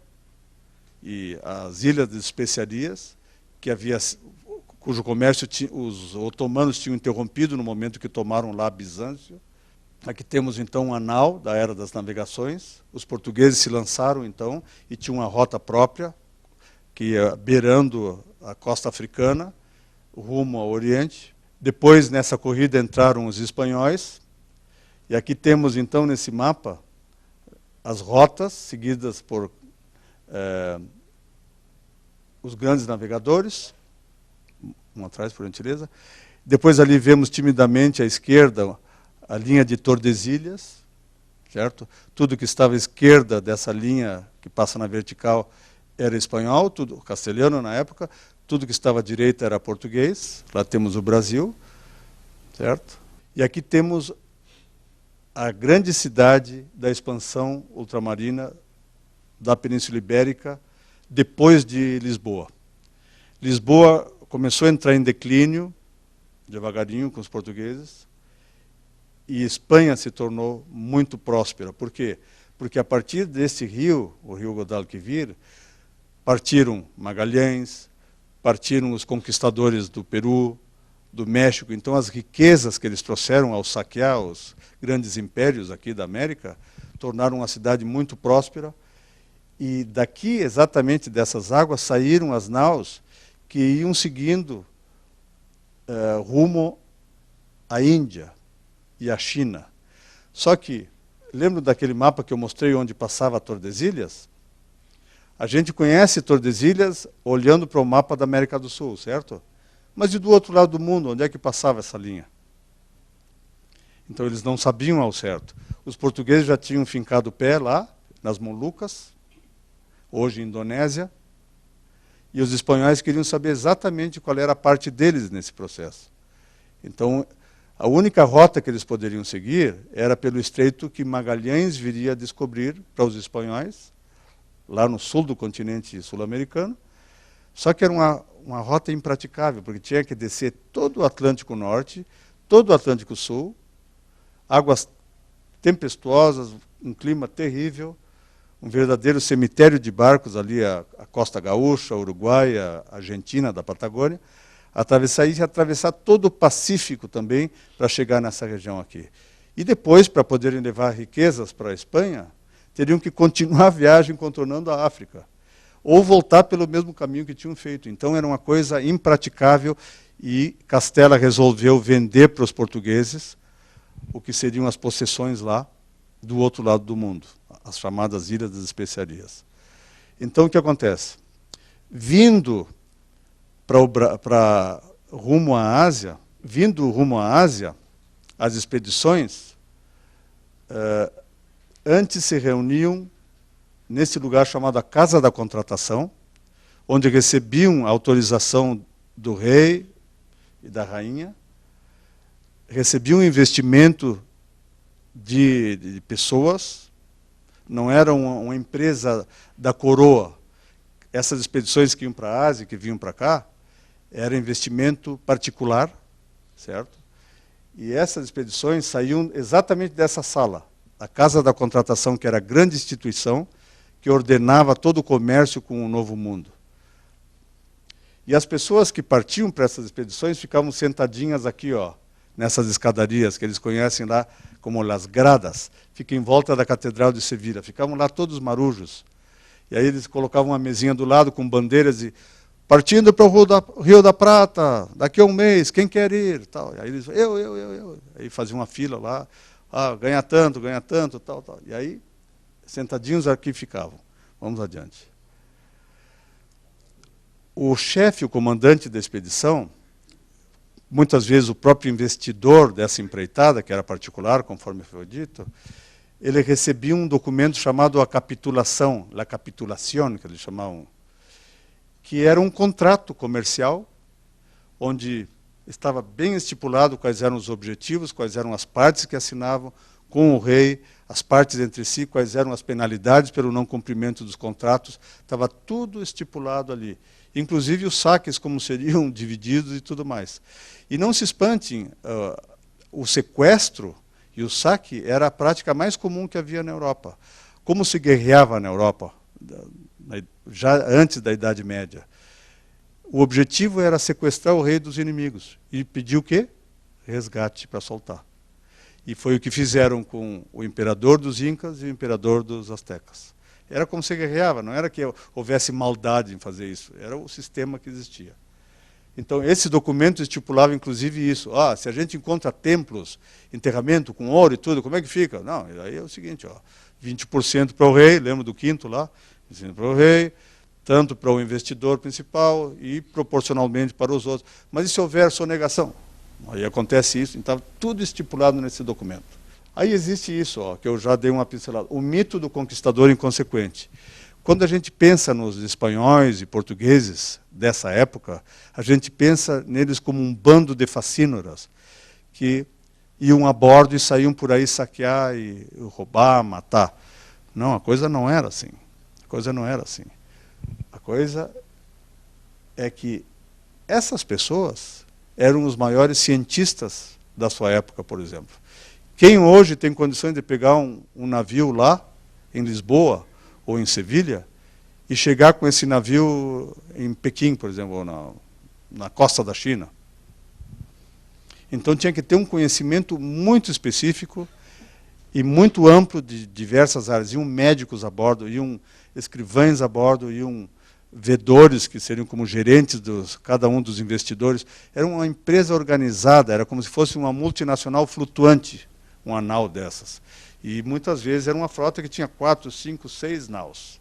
Speaker 2: e as Ilhas das Especiarias, cujo comércio os otomanos tinham interrompido no momento que tomaram lá Bizâncio. Aqui temos, então, um anal da Era das Navegações. Os portugueses se lançaram, então, e tinham uma rota própria, que ia beirando a costa africana, rumo ao Oriente. Depois, nessa corrida, entraram os espanhóis. E aqui temos, então, nesse mapa, as rotas seguidas por os grandes navegadores. Um atrás, por gentileza. Depois ali vemos timidamente à esquerda a linha de Tordesilhas, certo? Tudo que estava à esquerda dessa linha que passa na vertical era espanhol, tudo castelhano na época. Tudo que estava à direita era português. Lá temos o Brasil, certo? E aqui temos a grande cidade da expansão ultramarina da Península Ibérica depois de Lisboa. Lisboa começou a entrar em declínio, devagarinho, com os portugueses, e Espanha se tornou muito próspera. Por quê? Porque a partir desse rio, o rio Guadalquivir, partiram Magalhães, partiram os conquistadores do Peru, do México. Então as riquezas que eles trouxeram ao saquear os grandes impérios aqui da América, tornaram a cidade muito próspera. E daqui, exatamente dessas águas, saíram as naus que iam seguindo rumo à Índia e à China. Só que, lembra daquele mapa que eu mostrei onde passava Tordesilhas? A gente conhece Tordesilhas olhando para o mapa da América do Sul, certo? Mas e do outro lado do mundo, onde é que passava essa linha? Então eles não sabiam ao certo. Os portugueses já tinham fincado o pé lá, nas Molucas, hoje Indonésia, e os espanhóis queriam saber exatamente qual era a parte deles nesse processo. Então, a única rota que eles poderiam seguir era pelo estreito que Magalhães viria a descobrir para os espanhóis, lá no sul do continente sul-americano, só que era uma rota impraticável, porque tinha que descer todo o Atlântico Norte, todo o Atlântico Sul, águas tempestuosas, um clima terrível, um verdadeiro cemitério de barcos ali, a Costa Gaúcha, a Uruguai, a Argentina, da Patagônia, atravessar todo o Pacífico também para chegar nessa região aqui. E depois, para poderem levar riquezas para a Espanha, teriam que continuar a viagem contornando a África, ou voltar pelo mesmo caminho que tinham feito. Então era uma coisa impraticável e Castela resolveu vender para os portugueses o que seriam as possessões lá do outro lado do mundo, as chamadas Ilhas das Especiarias. Então o que acontece? Vindo rumo à Ásia, as expedições antes se reuniam nesse lugar chamado a Casa da Contratação, onde recebiam a autorização do rei e da rainha, recebiam investimento de pessoas, não era uma empresa da coroa. Essas expedições que iam para a Ásia, que vinham para cá, era investimento particular, certo? E essas expedições saíam exatamente dessa sala, a Casa da Contratação, que era a grande instituição que ordenava todo o comércio com o Novo Mundo. E as pessoas que partiam para essas expedições ficavam sentadinhas aqui, ó, nessas escadarias, que eles conhecem lá como Las Gradas, fica em volta da Catedral de Sevilha. Ficavam lá todos marujos. E aí eles colocavam uma mesinha do lado com bandeiras e partindo para o Rio da Prata, daqui a um mês, quem quer ir? Tal. E aí eles, eu. Aí faziam uma fila lá, ganha tanto, tal. E aí, sentadinhos aqui ficavam. Vamos adiante. O chefe, o comandante da expedição, muitas vezes o próprio investidor dessa empreitada, que era particular, conforme foi dito, ele recebia um documento chamado a capitulação, la capitulación, que eles chamavam, que era um contrato comercial, onde estava bem estipulado quais eram os objetivos, quais eram as partes que assinavam com o rei, as partes entre si, quais eram as penalidades pelo não cumprimento dos contratos, estava tudo estipulado ali. Inclusive os saques, como seriam divididos e tudo mais. E não se espantem, o sequestro e o saque era a prática mais comum que havia na Europa. Como se guerreava na Europa, já antes da Idade Média? O objetivo era sequestrar o rei dos inimigos e pedir o quê? Resgate para soltar. E foi o que fizeram com o imperador dos Incas e o imperador dos Aztecas. Era como se guerreava, não era que houvesse maldade em fazer isso, era o sistema que existia. Então, esse documento estipulava, inclusive, isso. Se a gente encontra templos, enterramento com ouro e tudo, como é que fica? Não, aí é o seguinte, 20% para o rei, lembra do quinto lá? 20% para o rei, tanto para o investidor principal e proporcionalmente para os outros. Mas e se houver sonegação? Aí acontece isso, então tudo estipulado nesse documento. Aí existe isso, que eu já dei uma pincelada, o mito do conquistador inconsequente. Quando a gente pensa nos espanhóis e portugueses dessa época, a gente pensa neles como um bando de facínoras que iam a bordo e saíam por aí saquear e roubar, matar. Não, a coisa não era assim. A coisa não era assim. A coisa é que essas pessoas eram os maiores cientistas da sua época, por exemplo. Quem hoje tem condições de pegar um navio lá, em Lisboa ou em Sevilha, e chegar com esse navio em Pequim, por exemplo, ou na costa da China? Então tinha que ter um conhecimento muito específico e muito amplo de diversas áreas. Iam médicos a bordo, iam escrivães a bordo, iam vedores, que seriam como gerentes de cada um dos investidores. Era uma empresa organizada, era como se fosse uma multinacional flutuante, uma nau dessas. E muitas vezes era uma frota que tinha 4, 5, 6 naus.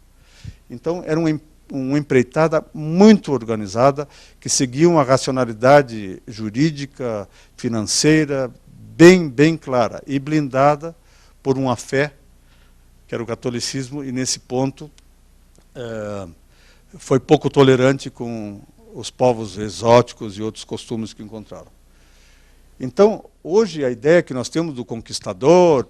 Speaker 2: Então era uma empreitada muito organizada, que seguia uma racionalidade jurídica, financeira, bem clara, e blindada por uma fé, que era o catolicismo, e nesse ponto foi pouco tolerante com os povos exóticos e outros costumes que encontraram. Então, hoje a ideia que nós temos do conquistador,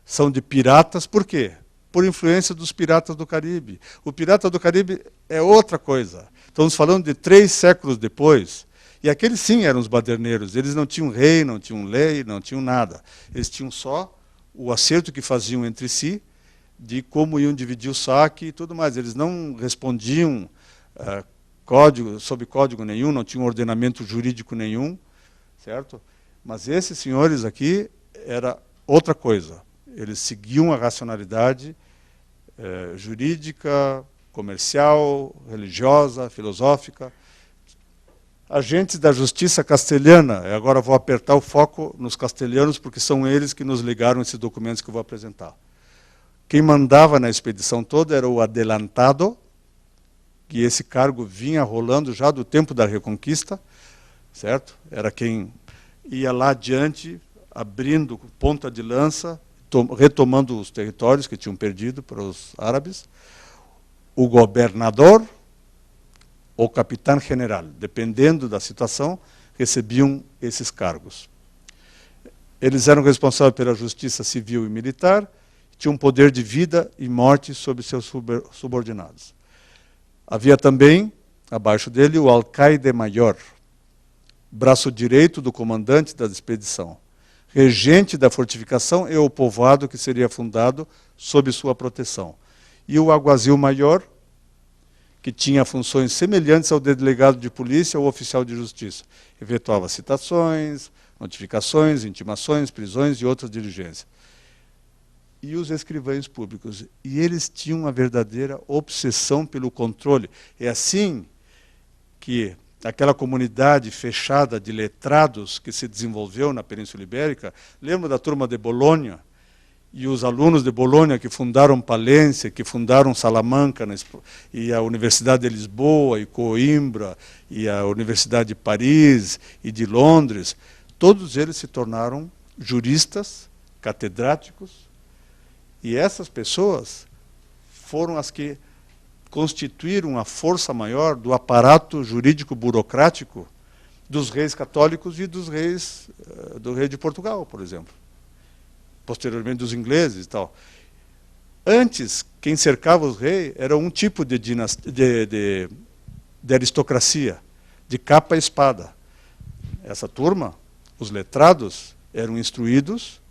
Speaker 2: são de piratas, por quê? Por influência dos piratas do Caribe. O pirata do Caribe é outra coisa. Estamos falando de 3 séculos depois, e aqueles sim eram os baderneiros. Eles não tinham rei, não tinham lei, não tinham nada. Eles tinham só o acerto que faziam entre si, de como iam dividir o saque e tudo mais. Eles não respondiam sob código nenhum, não tinham ordenamento jurídico nenhum, certo? Mas esses senhores aqui era outra coisa. Eles seguiam a racionalidade jurídica, comercial, religiosa, filosófica. Agentes da justiça castelhana, agora vou apertar o foco nos castelhanos, porque são eles que nos ligaram esses documentos que eu vou apresentar. Quem mandava na expedição toda era o adelantado, que esse cargo vinha rolando já do tempo da Reconquista, certo? Era quem ia lá adiante, abrindo ponta de lança, retomando os territórios que tinham perdido para os árabes, o governador ou capitão-general, dependendo da situação, recebiam esses cargos. Eles eram responsáveis pela justiça civil e militar, tinham poder de vida e morte sobre seus subordinados. Havia também, abaixo dele, o alcaide-maior, braço direito do comandante da expedição, regente da fortificação e o povoado que seria fundado sob sua proteção. E o alguazil-maior, que tinha funções semelhantes ao delegado de polícia ou oficial de justiça. Efetuava citações, notificações, intimações, prisões e outras diligências. E os escrivães públicos. E eles tinham uma verdadeira obsessão pelo controle. É assim que aquela comunidade fechada de letrados que se desenvolveu na Península Ibérica, lembra da turma de Bolonha? E os alunos de Bolonha que fundaram Palência, que fundaram Salamanca, e a Universidade de Lisboa, e Coimbra, e a Universidade de Paris, e de Londres, todos eles se tornaram juristas, catedráticos, e essas pessoas foram as que constituíram a força maior do aparato jurídico-burocrático dos reis católicos e dos reis, do rei de Portugal, por exemplo. Posteriormente dos ingleses e tal. Antes, quem cercava os reis era um tipo de aristocracia, de capa e espada. Essa turma, os letrados, eram instruídos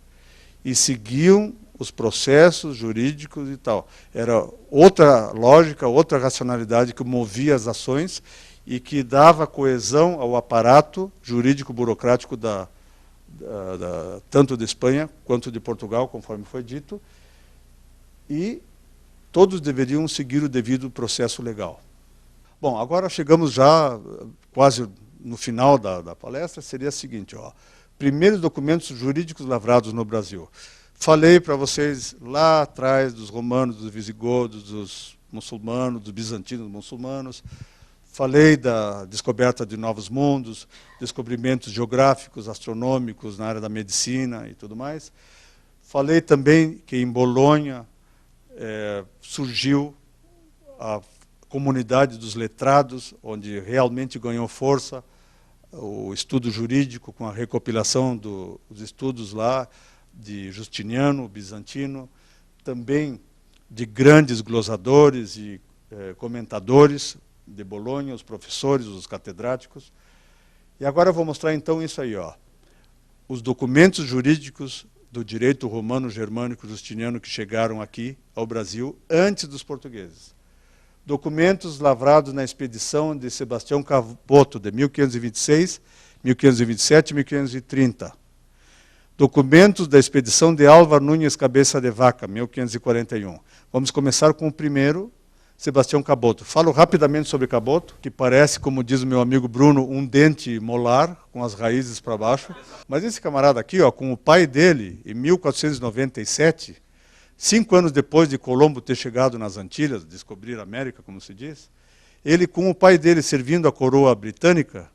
Speaker 2: e seguiam os processos jurídicos e tal. Era outra lógica, outra racionalidade que movia as ações e que dava coesão ao aparato jurídico-burocrático tanto de Espanha quanto de Portugal, conforme foi dito, e todos deveriam seguir o devido processo legal. Bom, agora chegamos já quase no final da palestra, seria a seguinte, primeiros documentos jurídicos lavrados no Brasil. Falei para vocês lá atrás dos romanos, dos visigodos, dos muçulmanos, dos bizantinos muçulmanos. Falei da descoberta de novos mundos, descobrimentos geográficos, astronômicos na área da medicina e tudo mais. Falei também que em Bolonha surgiu a comunidade dos letrados, onde realmente ganhou força o estudo jurídico com a recopilação dos estudos lá, de Justiniano, bizantino, também de grandes glosadores e comentadores de Bolonha, os professores, os catedráticos. E agora eu vou mostrar então isso aí, os documentos jurídicos do direito romano, germânico, justiniano que chegaram aqui ao Brasil antes dos portugueses. Documentos lavrados na expedição de Sebastião Caboto, de 1526, 1527 e 1530. Documentos da expedição de Álvaro Nunes Cabeça de Vaca, 1541. Vamos começar com o primeiro, Sebastião Caboto. Falo rapidamente sobre Caboto, que parece, como diz o meu amigo Bruno, um dente molar, com as raízes para baixo. Mas esse camarada aqui, com o pai dele, em 1497, 5 anos depois de Colombo ter chegado nas Antilhas, descobrir a América, como se diz, ele, com o pai dele servindo a coroa britânica,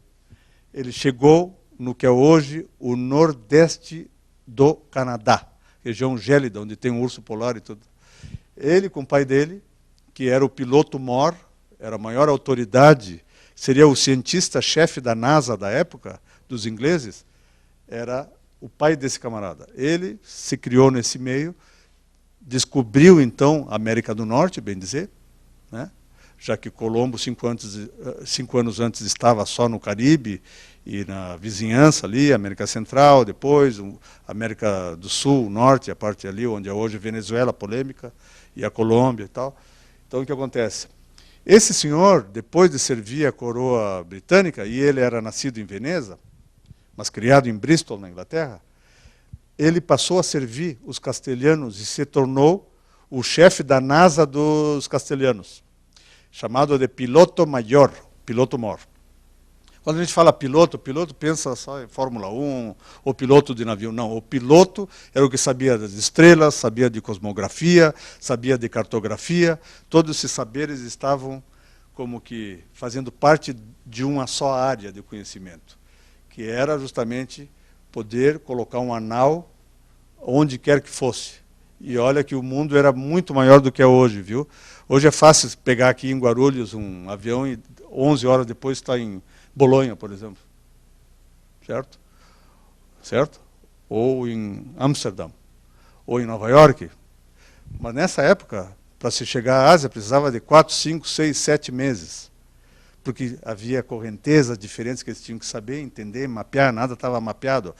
Speaker 2: ele chegou no que é hoje o nordeste do Canadá, região gélida, onde tem um urso polar e tudo. Ele, com o pai dele, que era o piloto Mor, era a maior autoridade, seria o cientista-chefe da NASA da época, dos ingleses, era o pai desse camarada. Ele se criou nesse meio, descobriu, então, a América do Norte, bem dizer, né? Já que Colombo, 5 anos antes, estava só no Caribe e na vizinhança ali, América Central, depois América do Sul, Norte, a parte ali onde é hoje Venezuela, polêmica, e a Colômbia e tal. Então, o que acontece? Esse senhor, depois de servir a coroa britânica, e ele era nascido em Veneza, mas criado em Bristol, na Inglaterra, ele passou a servir os castelhanos e se tornou o chefe da NASA dos castelhanos, chamado de piloto maior, piloto mor. Quando a gente fala piloto, o piloto pensa só em Fórmula 1, ou piloto de navio. Não, o piloto era o que sabia das estrelas, sabia de cosmografia, sabia de cartografia. Todos esses saberes estavam como que fazendo parte de uma só área de conhecimento, que era justamente poder colocar um anal onde quer que fosse. E olha que o mundo era muito maior do que é hoje, viu? Hoje é fácil pegar aqui em Guarulhos um avião e 11 horas depois está em Bolonha, por exemplo. Certo? Certo? Ou em Amsterdã, ou em Nova York. Mas nessa época, para se chegar à Ásia, precisava de 4, 5, 6, 7 meses. Porque havia correntezas diferentes que eles tinham que saber, entender, mapear, nada estava mapeado.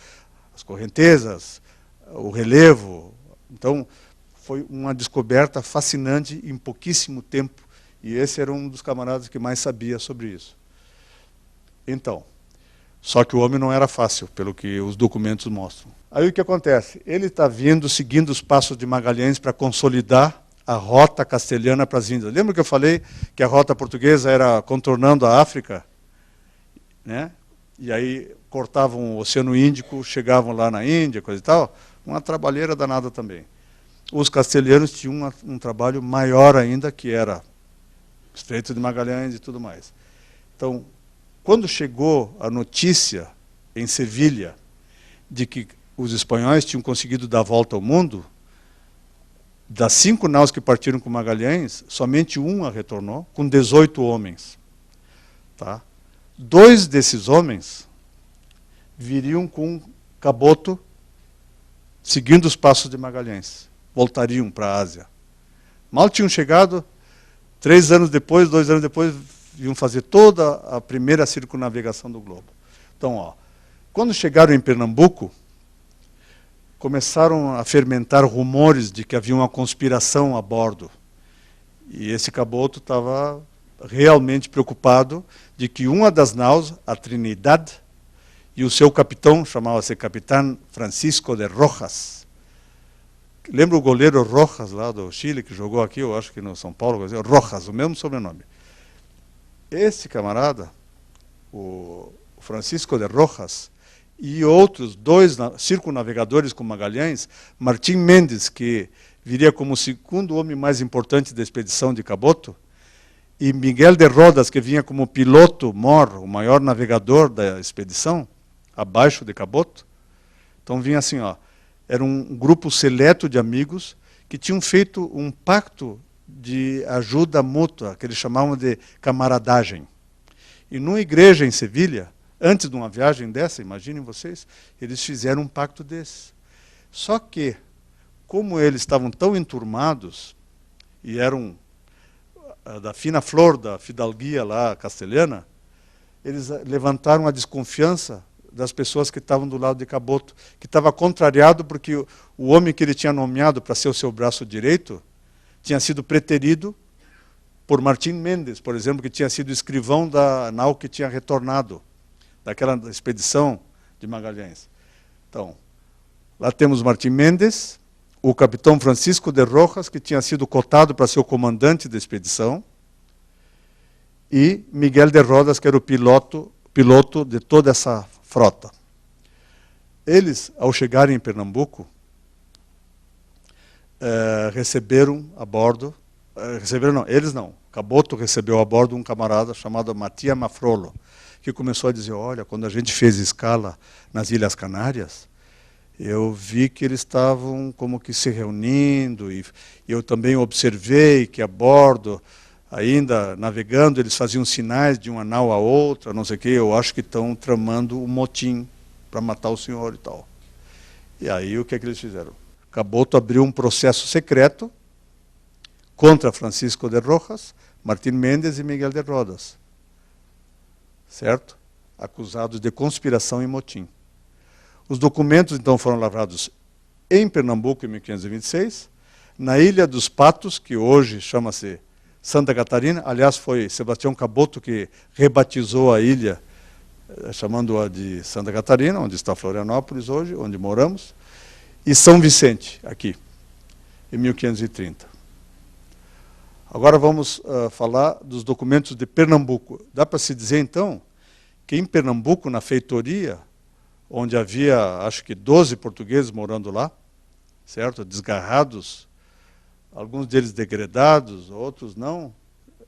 Speaker 2: As correntezas, o relevo. Então, foi uma descoberta fascinante em pouquíssimo tempo. E esse era um dos camaradas que mais sabia sobre isso. Então, só que o homem não era fácil, pelo que os documentos mostram. Aí o que acontece? Ele está vindo, seguindo os passos de Magalhães para consolidar a rota castelhana para as Índias. Lembra que eu falei que a rota portuguesa era contornando a África? Né? E aí cortavam o Oceano Índico, chegavam lá na Índia, coisa e tal. Uma trabalheira danada também. Os castelhanos tinham um trabalho maior ainda, que era Estreito de Magalhães e tudo mais. Então, quando chegou a notícia em Sevilha de que os espanhóis tinham conseguido dar a volta ao mundo, das 5 naus que partiram com Magalhães, somente uma retornou, com 18 homens. Tá? 2 desses homens viriam com Caboto, seguindo os passos de Magalhães. Voltariam para a Ásia. Mal tinham chegado, 3 anos depois, 2 anos depois, iam fazer toda a primeira circunnavegação do globo. Então, ó, quando chegaram em Pernambuco, começaram a fermentar rumores de que havia uma conspiração a bordo. E esse Caboto estava realmente preocupado de que uma das naus, a Trinidad, e o seu capitão, chamava-se Capitão Francisco de Rojas. Lembra o goleiro Rojas, lá do Chile, que jogou aqui, eu acho que no São Paulo, Rojas, o mesmo sobrenome. Esse camarada, o Francisco de Rojas, e outros 2 circunnavegadores com Magalhães, Martim Mendes, que viria como o segundo homem mais importante da expedição de Caboto, e Miguel de Rodas, que vinha como piloto mor, o maior navegador da expedição, abaixo de Caboto. Então vinha assim, ó, era um grupo seleto de amigos que tinham feito um pacto de ajuda mútua, que eles chamavam de camaradagem. E numa igreja em Sevilha, antes de uma viagem dessa, imaginem vocês, eles fizeram um pacto desse. Só que, como eles estavam tão enturmados, e eram da fina flor da fidalguia lá castelhana, eles levantaram a desconfiança das pessoas que estavam do lado de Caboto, que estava contrariado porque o homem que ele tinha nomeado para ser o seu braço direito tinha sido preterido por Martim Mendes, por exemplo, que tinha sido escrivão da nau que tinha retornado daquela expedição de Magalhães. Então, lá temos Martim Mendes, o capitão Francisco de Rojas, que tinha sido cotado para ser o comandante da expedição, e Miguel de Rodas, que era o piloto de toda essa frota. Eles, ao chegarem em Pernambuco, receberam a bordo, eles não, Caboto recebeu a bordo um camarada chamado Matia Mafrolo, que começou a dizer, olha, quando a gente fez escala nas Ilhas Canárias, eu vi que eles estavam como que se reunindo, e eu também observei que a bordo, ainda navegando, eles faziam sinais de uma nau a outra, não sei o quê, eu acho que estão tramando um motim para matar o senhor e tal. E aí o que é que eles fizeram? Caboto abriu um processo secreto contra Francisco de Rojas, Martim Mendes e Miguel de Rodas. Certo? Acusados de conspiração e motim. Os documentos, então, foram lavrados em Pernambuco, em 1526, na Ilha dos Patos, que hoje chama-se Santa Catarina. Aliás, foi Sebastião Caboto que rebatizou a ilha, chamando-a de Santa Catarina, onde está Florianópolis hoje, onde moramos, e São Vicente, aqui, em 1530. Agora vamos falar dos documentos de Pernambuco. Dá para se dizer, então, que em Pernambuco, na feitoria, onde havia, acho que 12 portugueses morando lá, certo? Desgarrados, alguns deles degredados, outros não,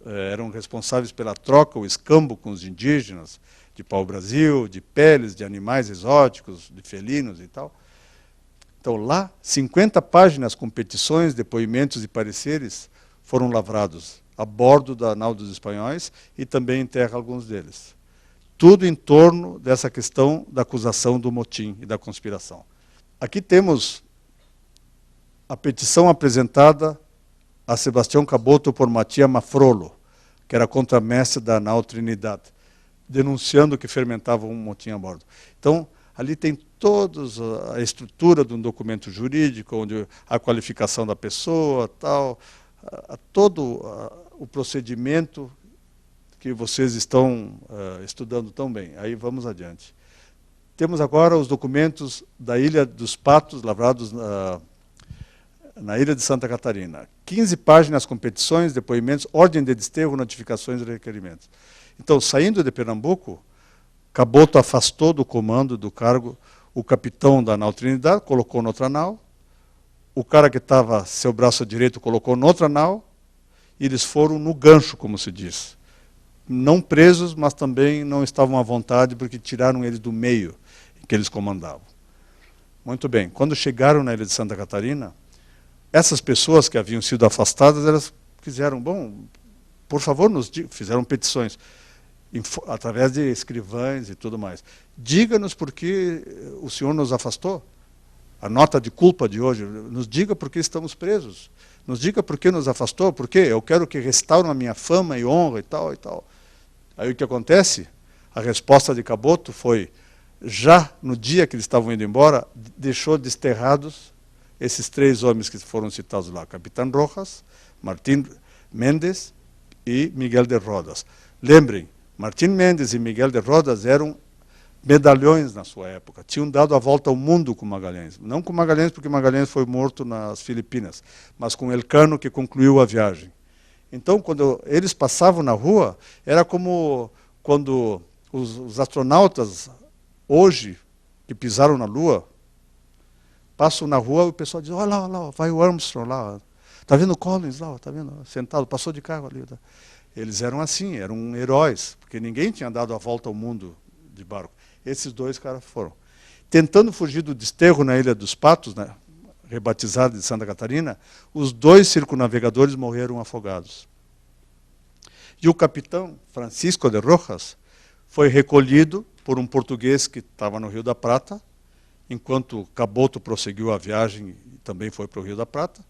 Speaker 2: eram responsáveis pela troca, o escambo com os indígenas, de pau-brasil, de peles, de animais exóticos, de felinos e tal. Então lá, 50 páginas com petições, depoimentos e pareceres foram lavrados a bordo da nau dos espanhóis e também em terra alguns deles. Tudo em torno dessa questão da acusação do motim e da conspiração. Aqui temos a petição apresentada a Sebastião Caboto por Matia Mafrolo, que era contramestre da nau Trinidad, denunciando que fermentava um motim a bordo. Então, ali tem toda a estrutura de um documento jurídico, onde a qualificação da pessoa, tal, todo o procedimento que vocês estão estudando tão bem. Aí vamos adiante. Temos agora os documentos da Ilha dos Patos, lavrados na Ilha de Santa Catarina. 15 páginas com petições, depoimentos, ordem de desterro, notificações e requerimentos. Então, saindo de Pernambuco, Caboto afastou do comando do cargo o capitão da nau Trinidad, colocou noutra nau, o cara que estava seu braço direito colocou noutra nau, e eles foram no gancho, como se diz. Não presos, mas também não estavam à vontade, porque tiraram eles do meio em que eles comandavam. Muito bem, quando chegaram na Ilha de Santa Catarina, essas pessoas que haviam sido afastadas, elas quiseram, bom, por favor, nos digam, fizeram petições, através de escrivães e tudo mais. Diga-nos por que o senhor nos afastou. A nota de culpa de hoje, nos diga por que estamos presos. Nos diga por que nos afastou, por quê? Eu quero que restaurem a minha fama e honra e tal e tal. Aí o que acontece? A resposta de Caboto foi, já no dia que eles estavam indo embora, deixou desterrados esses 3 homens que foram citados lá, Capitão Rojas, Martín Mendes e Miguel de Rodas. Lembrem, Martín Mendes e Miguel de Rodas eram medalhões na sua época, tinham dado a volta ao mundo com Magalhães. Não com Magalhães, porque Magalhães foi morto nas Filipinas, mas com Elcano, que concluiu a viagem. Então, quando eles passavam na rua, era como quando os astronautas, hoje, que pisaram na Lua, passam na rua e o pessoal diz, olha lá, vai o Armstrong lá, está vendo o Collins lá, está vendo, sentado, passou de carro ali. Tá? Eles eram assim, eram heróis, porque ninguém tinha dado a volta ao mundo de barco. Esses 2 caras foram. Tentando fugir do desterro na Ilha dos Patos, né, rebatizada de Santa Catarina, os 2 circunnavegadores morreram afogados. E o capitão Francisco de Rojas foi recolhido por um português que estava no Rio da Prata, enquanto Caboto prosseguiu a viagem e também foi para o Rio da Prata,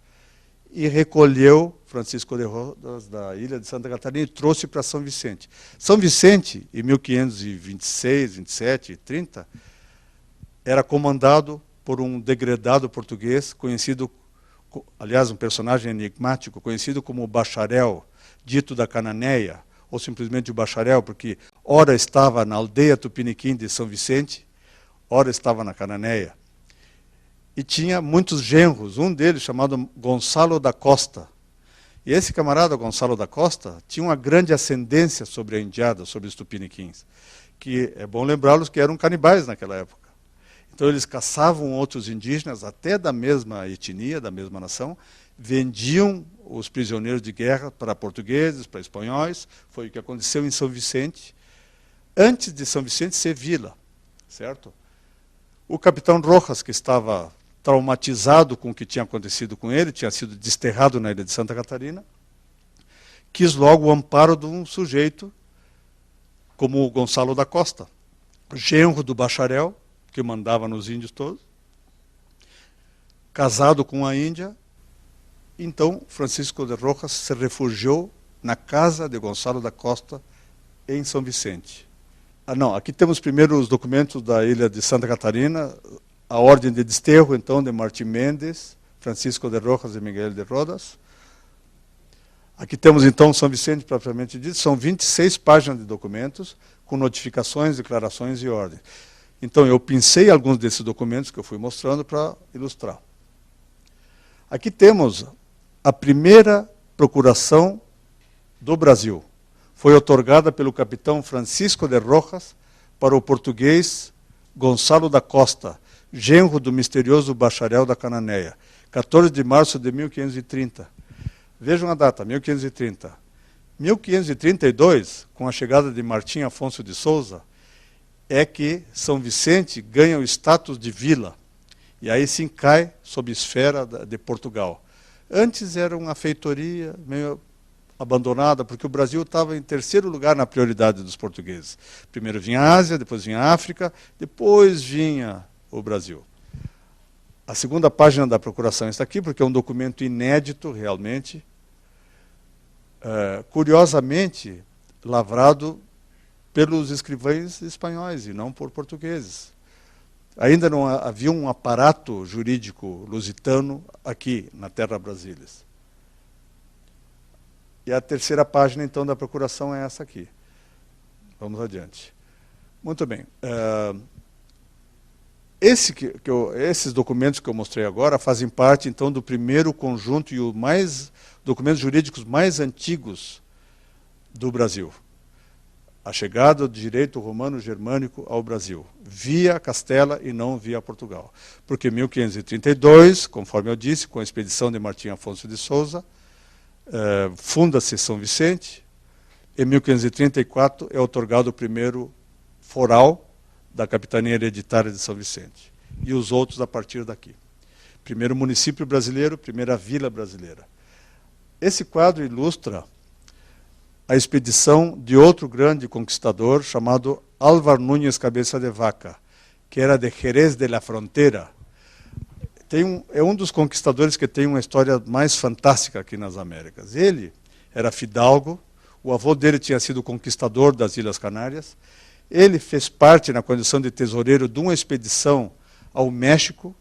Speaker 2: e recolheu Francisco de Rodas da Ilha de Santa Catarina e trouxe para São Vicente. São Vicente, em 1526, 27 e 30, era comandado por um degredado português, conhecido, aliás, um personagem enigmático, conhecido como Bacharel, dito da Cananéia, ou simplesmente o Bacharel, porque ora estava na aldeia Tupiniquim de São Vicente, ora estava na Cananéia. E tinha muitos genros, um deles chamado Gonçalo da Costa. E esse camarada, Gonçalo da Costa, tinha uma grande ascendência sobre a indiada, sobre os tupiniquins, que é bom lembrá-los que eram canibais naquela época. Então eles caçavam outros indígenas, até da mesma etnia, da mesma nação, vendiam os prisioneiros de guerra para portugueses, para espanhóis. Foi o que aconteceu em São Vicente, antes de São Vicente ser vila, certo? O capitão Rojas, que estava traumatizado com o que tinha acontecido com ele, tinha sido desterrado na Ilha de Santa Catarina, quis logo o amparo de um sujeito como o Gonçalo da Costa, genro do Bacharel, que mandava nos índios todos, casado com a Índia. Então, Francisco de Rojas se refugiou na casa de Gonçalo da Costa, em São Vicente. Não, aqui temos primeiro os documentos da Ilha de Santa Catarina, a ordem de desterro, então, de Martim Mendes, Francisco de Rojas e Miguel de Rodas. Aqui temos, então, São Vicente, propriamente dito, são 26 páginas de documentos, com notificações, declarações e ordens. Então, eu pincei alguns desses documentos que eu fui mostrando para ilustrar. Aqui temos a primeira procuração do Brasil. Foi otorgada pelo capitão Francisco de Rojas para o português Gonçalo da Costa, genro do misterioso Bacharel da Cananéia, 14 de março de 1530. Vejam a data, 1530. 1532, com a chegada de Martim Afonso de Souza, é que São Vicente ganha o status de vila. E aí sim cai sob esfera de Portugal. Antes era uma feitoria meio abandonada, porque o Brasil estava em terceiro lugar na prioridade dos portugueses. Primeiro vinha a Ásia, depois vinha a África, depois vinha o Brasil. A segunda página da procuração está aqui, porque é um documento inédito, realmente, curiosamente lavrado pelos escrivães espanhóis e não por portugueses. Ainda não havia um aparato jurídico lusitano aqui na Terra Brasília. E a terceira página, então, da procuração é essa aqui. Vamos adiante. Muito bem. Esses documentos que eu mostrei agora fazem parte, então, do primeiro conjunto e documentos jurídicos mais antigos do Brasil. A chegada do direito romano-germânico ao Brasil, via Castela e não via Portugal. Porque em 1532, conforme eu disse, com a expedição de Martim Afonso de Souza, funda-se São Vicente. Em 1534 é otorgado o primeiro foral da capitania hereditária de São Vicente. E os outros a partir daqui. Primeiro município brasileiro, primeira vila brasileira. Esse quadro ilustra a expedição de outro grande conquistador chamado Álvar Núñez Cabeça de Vaca, que era de Jerez de la Frontera. É um dos conquistadores que tem uma história mais fantástica aqui nas Américas. Ele era fidalgo, o avô dele tinha sido conquistador das Ilhas Canárias, ele fez parte, na condição de tesoureiro, de uma expedição ao México,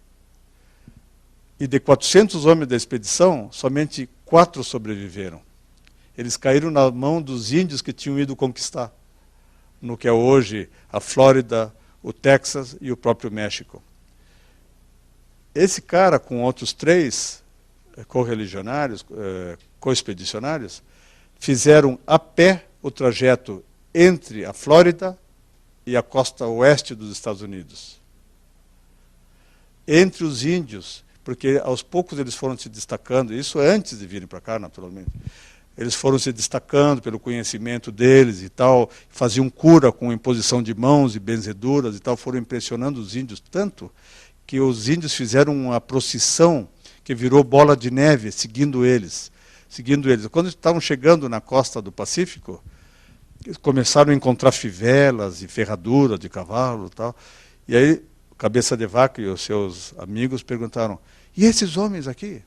Speaker 2: e de 400 homens da expedição, somente 4 sobreviveram. Eles caíram na mão dos índios que tinham ido conquistar, no que é hoje a Flórida, o Texas e o próprio México. Esse cara, com outros 3 correligionários, coexpedicionários, fizeram a pé o trajeto entre a Flórida e a costa oeste dos Estados Unidos. Entre os índios, porque aos poucos eles foram se destacando, isso antes de virem para cá, naturalmente. Eles foram se destacando pelo conhecimento deles e tal, faziam cura com imposição de mãos e benzeduras e tal, foram impressionando os índios tanto que os índios fizeram uma procissão que virou bola de neve, seguindo eles. Quando estavam chegando na costa do Pacífico, eles começaram a encontrar fivelas e ferraduras de cavalo e tal. E aí, Cabeça de Vaca e os seus amigos perguntaram: e esses homens aqui?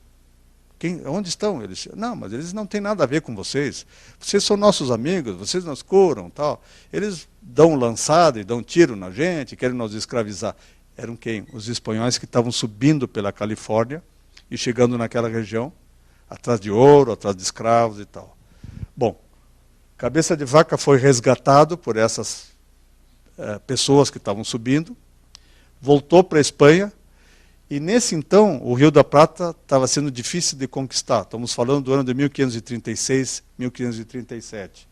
Speaker 2: Onde estão? Eles disseram: não, mas eles não têm nada a ver com vocês. Vocês são nossos amigos, vocês nos curam, tal. Eles dão lançada e dão tiro na gente, querem nos escravizar. Eram quem? Os espanhóis que estavam subindo pela Califórnia e chegando naquela região, atrás de ouro, atrás de escravos e tal. Bom, Cabeça de Vaca foi resgatado por essas pessoas que estavam subindo, voltou para a Espanha. E nesse então, o Rio da Prata estava sendo difícil de conquistar. Estamos falando do ano de 1536, 1537.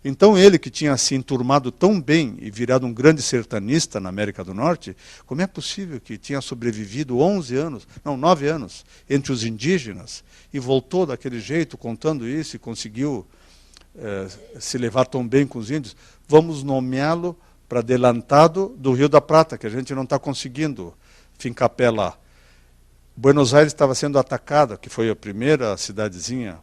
Speaker 2: Então ele, que tinha se enturmado tão bem e virado um grande sertanista na América do Norte, como é possível que tinha sobrevivido 9 anos entre os indígenas e voltou daquele jeito, contando isso, e conseguiu se levar tão bem com os índios? Vamos nomeá-lo para adelantado do Rio da Prata, que a gente não está conseguindo fincar pé lá. Buenos Aires estava sendo atacada, que foi a primeira cidadezinha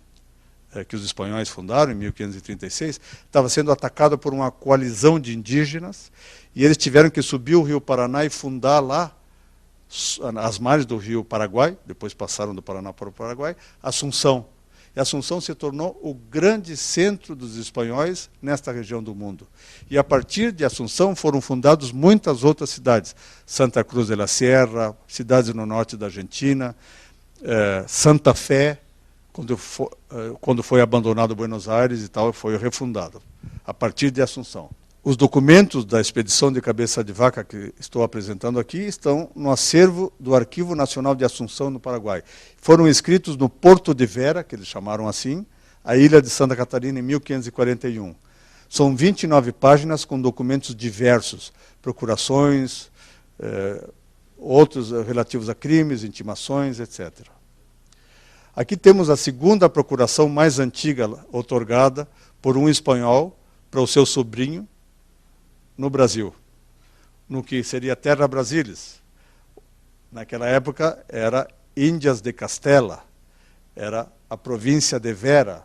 Speaker 2: que os espanhóis fundaram, em 1536, estava sendo atacada por uma coalizão de indígenas, e eles tiveram que subir o Rio Paraná e fundar lá, às margens do Rio Paraguai, depois passaram do Paraná para o Paraguai, Assunção. E Assunção se tornou o grande centro dos espanhóis nesta região do mundo. E a partir de Assunção foram fundadas muitas outras cidades. Santa Cruz de la Sierra, cidades no norte da Argentina, Santa Fé, quando foi abandonado Buenos Aires e tal, foi refundado, a partir de Assunção. Os documentos da expedição de Cabeça de Vaca que estou apresentando aqui estão no acervo do Arquivo Nacional de Assunção, no Paraguai. Foram escritos no Porto de Vera, que eles chamaram assim, a ilha de Santa Catarina, em 1541. São 29 páginas com documentos diversos, procurações, outros relativos a crimes, intimações, etc. Aqui temos a segunda procuração mais antiga outorgada por um espanhol para o seu sobrinho, no Brasil, no que seria Terra Brasília, Naquela época era Índias de Castela, era a província de Vera,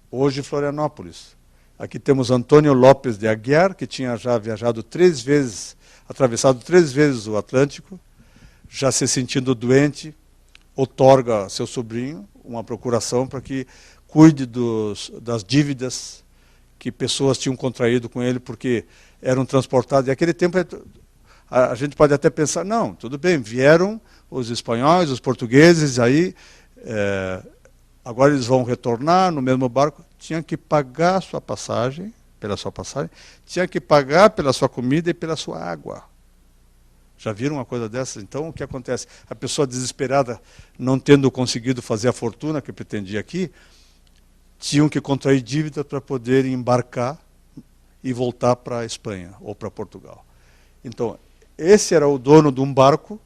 Speaker 2: hoje Florianópolis. Aqui temos Antônio Lopes de Aguiar, que tinha já viajado 3 vezes, atravessado 3 vezes o Atlântico, já se sentindo doente, outorga a seu sobrinho uma procuração para que cuide das dívidas que pessoas tinham contraído com ele, porque eram transportados. E naquele tempo a gente pode até pensar, não, tudo bem, vieram os espanhóis, os portugueses, aí agora eles vão retornar no mesmo barco. Tinha que pagar a sua passagem, tinha que pagar pela sua comida e pela sua água. Já viram uma coisa dessa? Então, o que acontece? A pessoa desesperada, não tendo conseguido fazer a fortuna que pretendia aqui, tinham que contrair dívidas para poder embarcar e voltar para a Espanha ou para Portugal. Então, esse era o dono de um barco,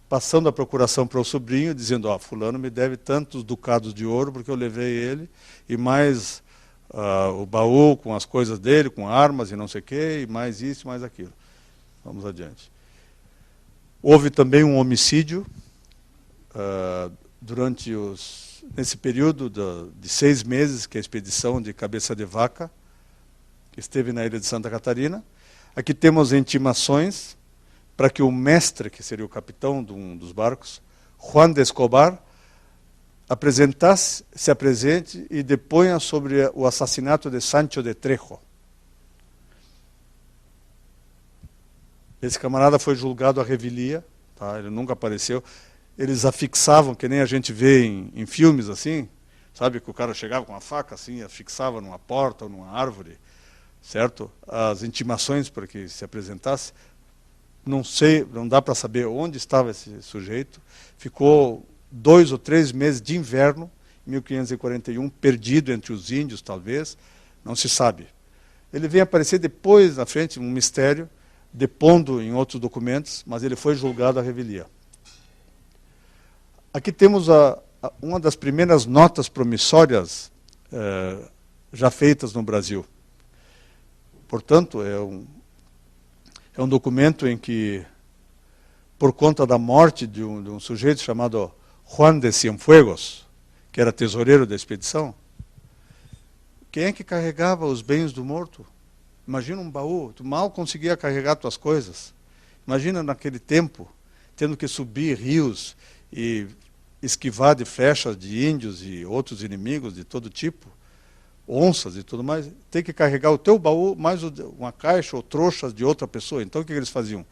Speaker 2: passando a procuração para o sobrinho, dizendo, fulano me deve tantos ducados de ouro, porque eu levei ele, e mais o baú com as coisas dele, com armas e não sei o quê, e mais isso, mais aquilo. Vamos adiante. Houve também um homicídio nesse período de 6 meses que a expedição de Cabeça de Vaca esteve na ilha de Santa Catarina. Aqui temos intimações para que o mestre, que seria o capitão de um dos barcos, Juan de Escobar, se apresente e deponha sobre o assassinato de Sancho de Trejo. Esse camarada foi julgado à revelia, tá? Ele nunca apareceu. Eles afixavam, que nem a gente vê em filmes assim, sabe, que o cara chegava com uma faca assim, afixava numa porta ou numa árvore, certo? As intimações para que se apresentasse. Não sei, não dá para saber onde estava esse sujeito. Ficou 2 ou 3 meses de inverno, em 1541, perdido entre os índios, talvez, não se sabe. Ele vem aparecer depois, na frente, um mistério, depondo em outros documentos, mas ele foi julgado à revelia. Aqui temos uma das primeiras notas promissórias já feitas no Brasil. Portanto, é um documento em que, por conta da morte de um sujeito chamado Juan de Cienfuegos, que era tesoureiro da expedição, quem é que carregava os bens do morto? Imagina um baú, tu mal conseguia carregar tuas coisas. Imagina naquele tempo, tendo que subir rios e esquivar de flechas de índios e outros inimigos de todo tipo, onças e tudo mais, ter que carregar o teu baú mais uma caixa ou trouxas de outra pessoa. Então o que eles faziam?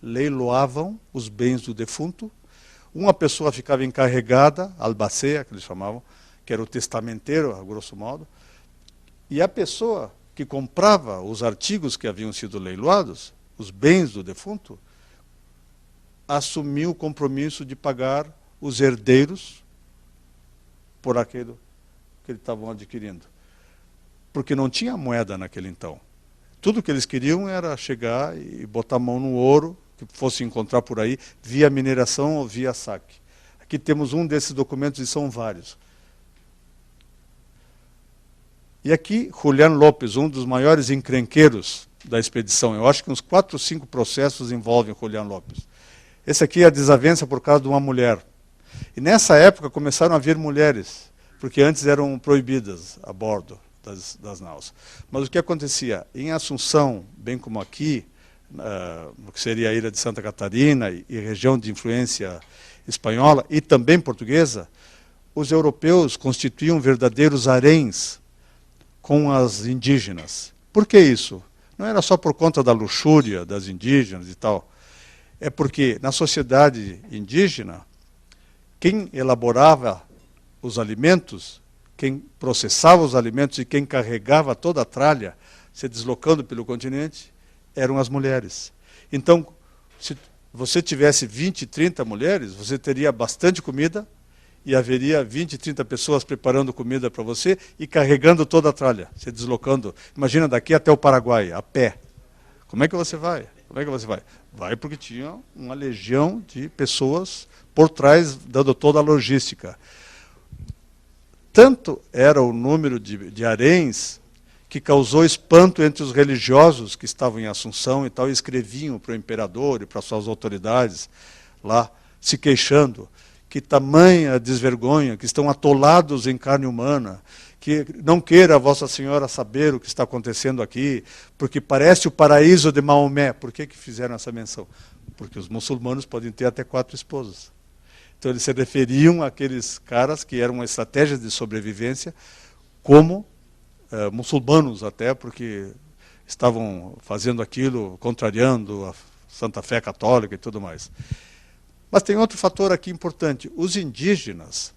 Speaker 2: Leiloavam os bens do defunto, uma pessoa ficava encarregada, albacea, que eles chamavam, que era o testamenteiro, a grosso modo, e a pessoa que comprava os artigos que haviam sido leiloados, os bens do defunto, assumiu o compromisso de pagar os herdeiros por aquilo que eles estavam adquirindo. Porque não tinha moeda naquele então. Tudo que eles queriam era chegar e botar a mão no ouro, que fosse encontrar por aí, via mineração ou via saque. Aqui temos um desses documentos, e são vários. E aqui, Julián López, um dos maiores encrenqueiros da expedição. Eu acho que uns 4 ou 5 processos envolvem Julián López. Esse aqui é a desavença por causa de uma mulher. E nessa época começaram a vir mulheres, porque antes eram proibidas a bordo das naus. Mas o que acontecia? Em Assunção, bem como aqui, no que seria a ilha de Santa Catarina e região de influência espanhola e também portuguesa, os europeus constituíam verdadeiros haréns com as indígenas. Por que isso? Não era só por conta da luxúria das indígenas e tal. É porque na sociedade indígena, quem elaborava os alimentos, quem processava os alimentos e quem carregava toda a tralha, se deslocando pelo continente, eram as mulheres. Então, se você tivesse 20, 30 mulheres, você teria bastante comida e haveria 20, 30 pessoas preparando comida para você e carregando toda a tralha, se deslocando. Imagina daqui até o Paraguai, a pé. Como é que você vai? Como é que você vai? Vai porque tinha uma legião de pessoas por trás, dando toda a logística. Tanto era o número de haréns que causou espanto entre os religiosos que estavam em Assunção e tal, e escreviam para o imperador e para suas autoridades lá, se queixando que tamanha desvergonha, que estão atolados em carne humana, que não queira Vossa Senhora saber o que está acontecendo aqui, porque parece o paraíso de Maomé. Por que fizeram essa menção? Porque os muçulmanos podem ter até 4 esposas. Então eles se referiam àqueles caras que eram uma estratégia de sobrevivência como muçulmanos até, porque estavam fazendo aquilo, contrariando a Santa Fé Católica e tudo mais. Mas tem outro fator aqui importante. Os indígenas,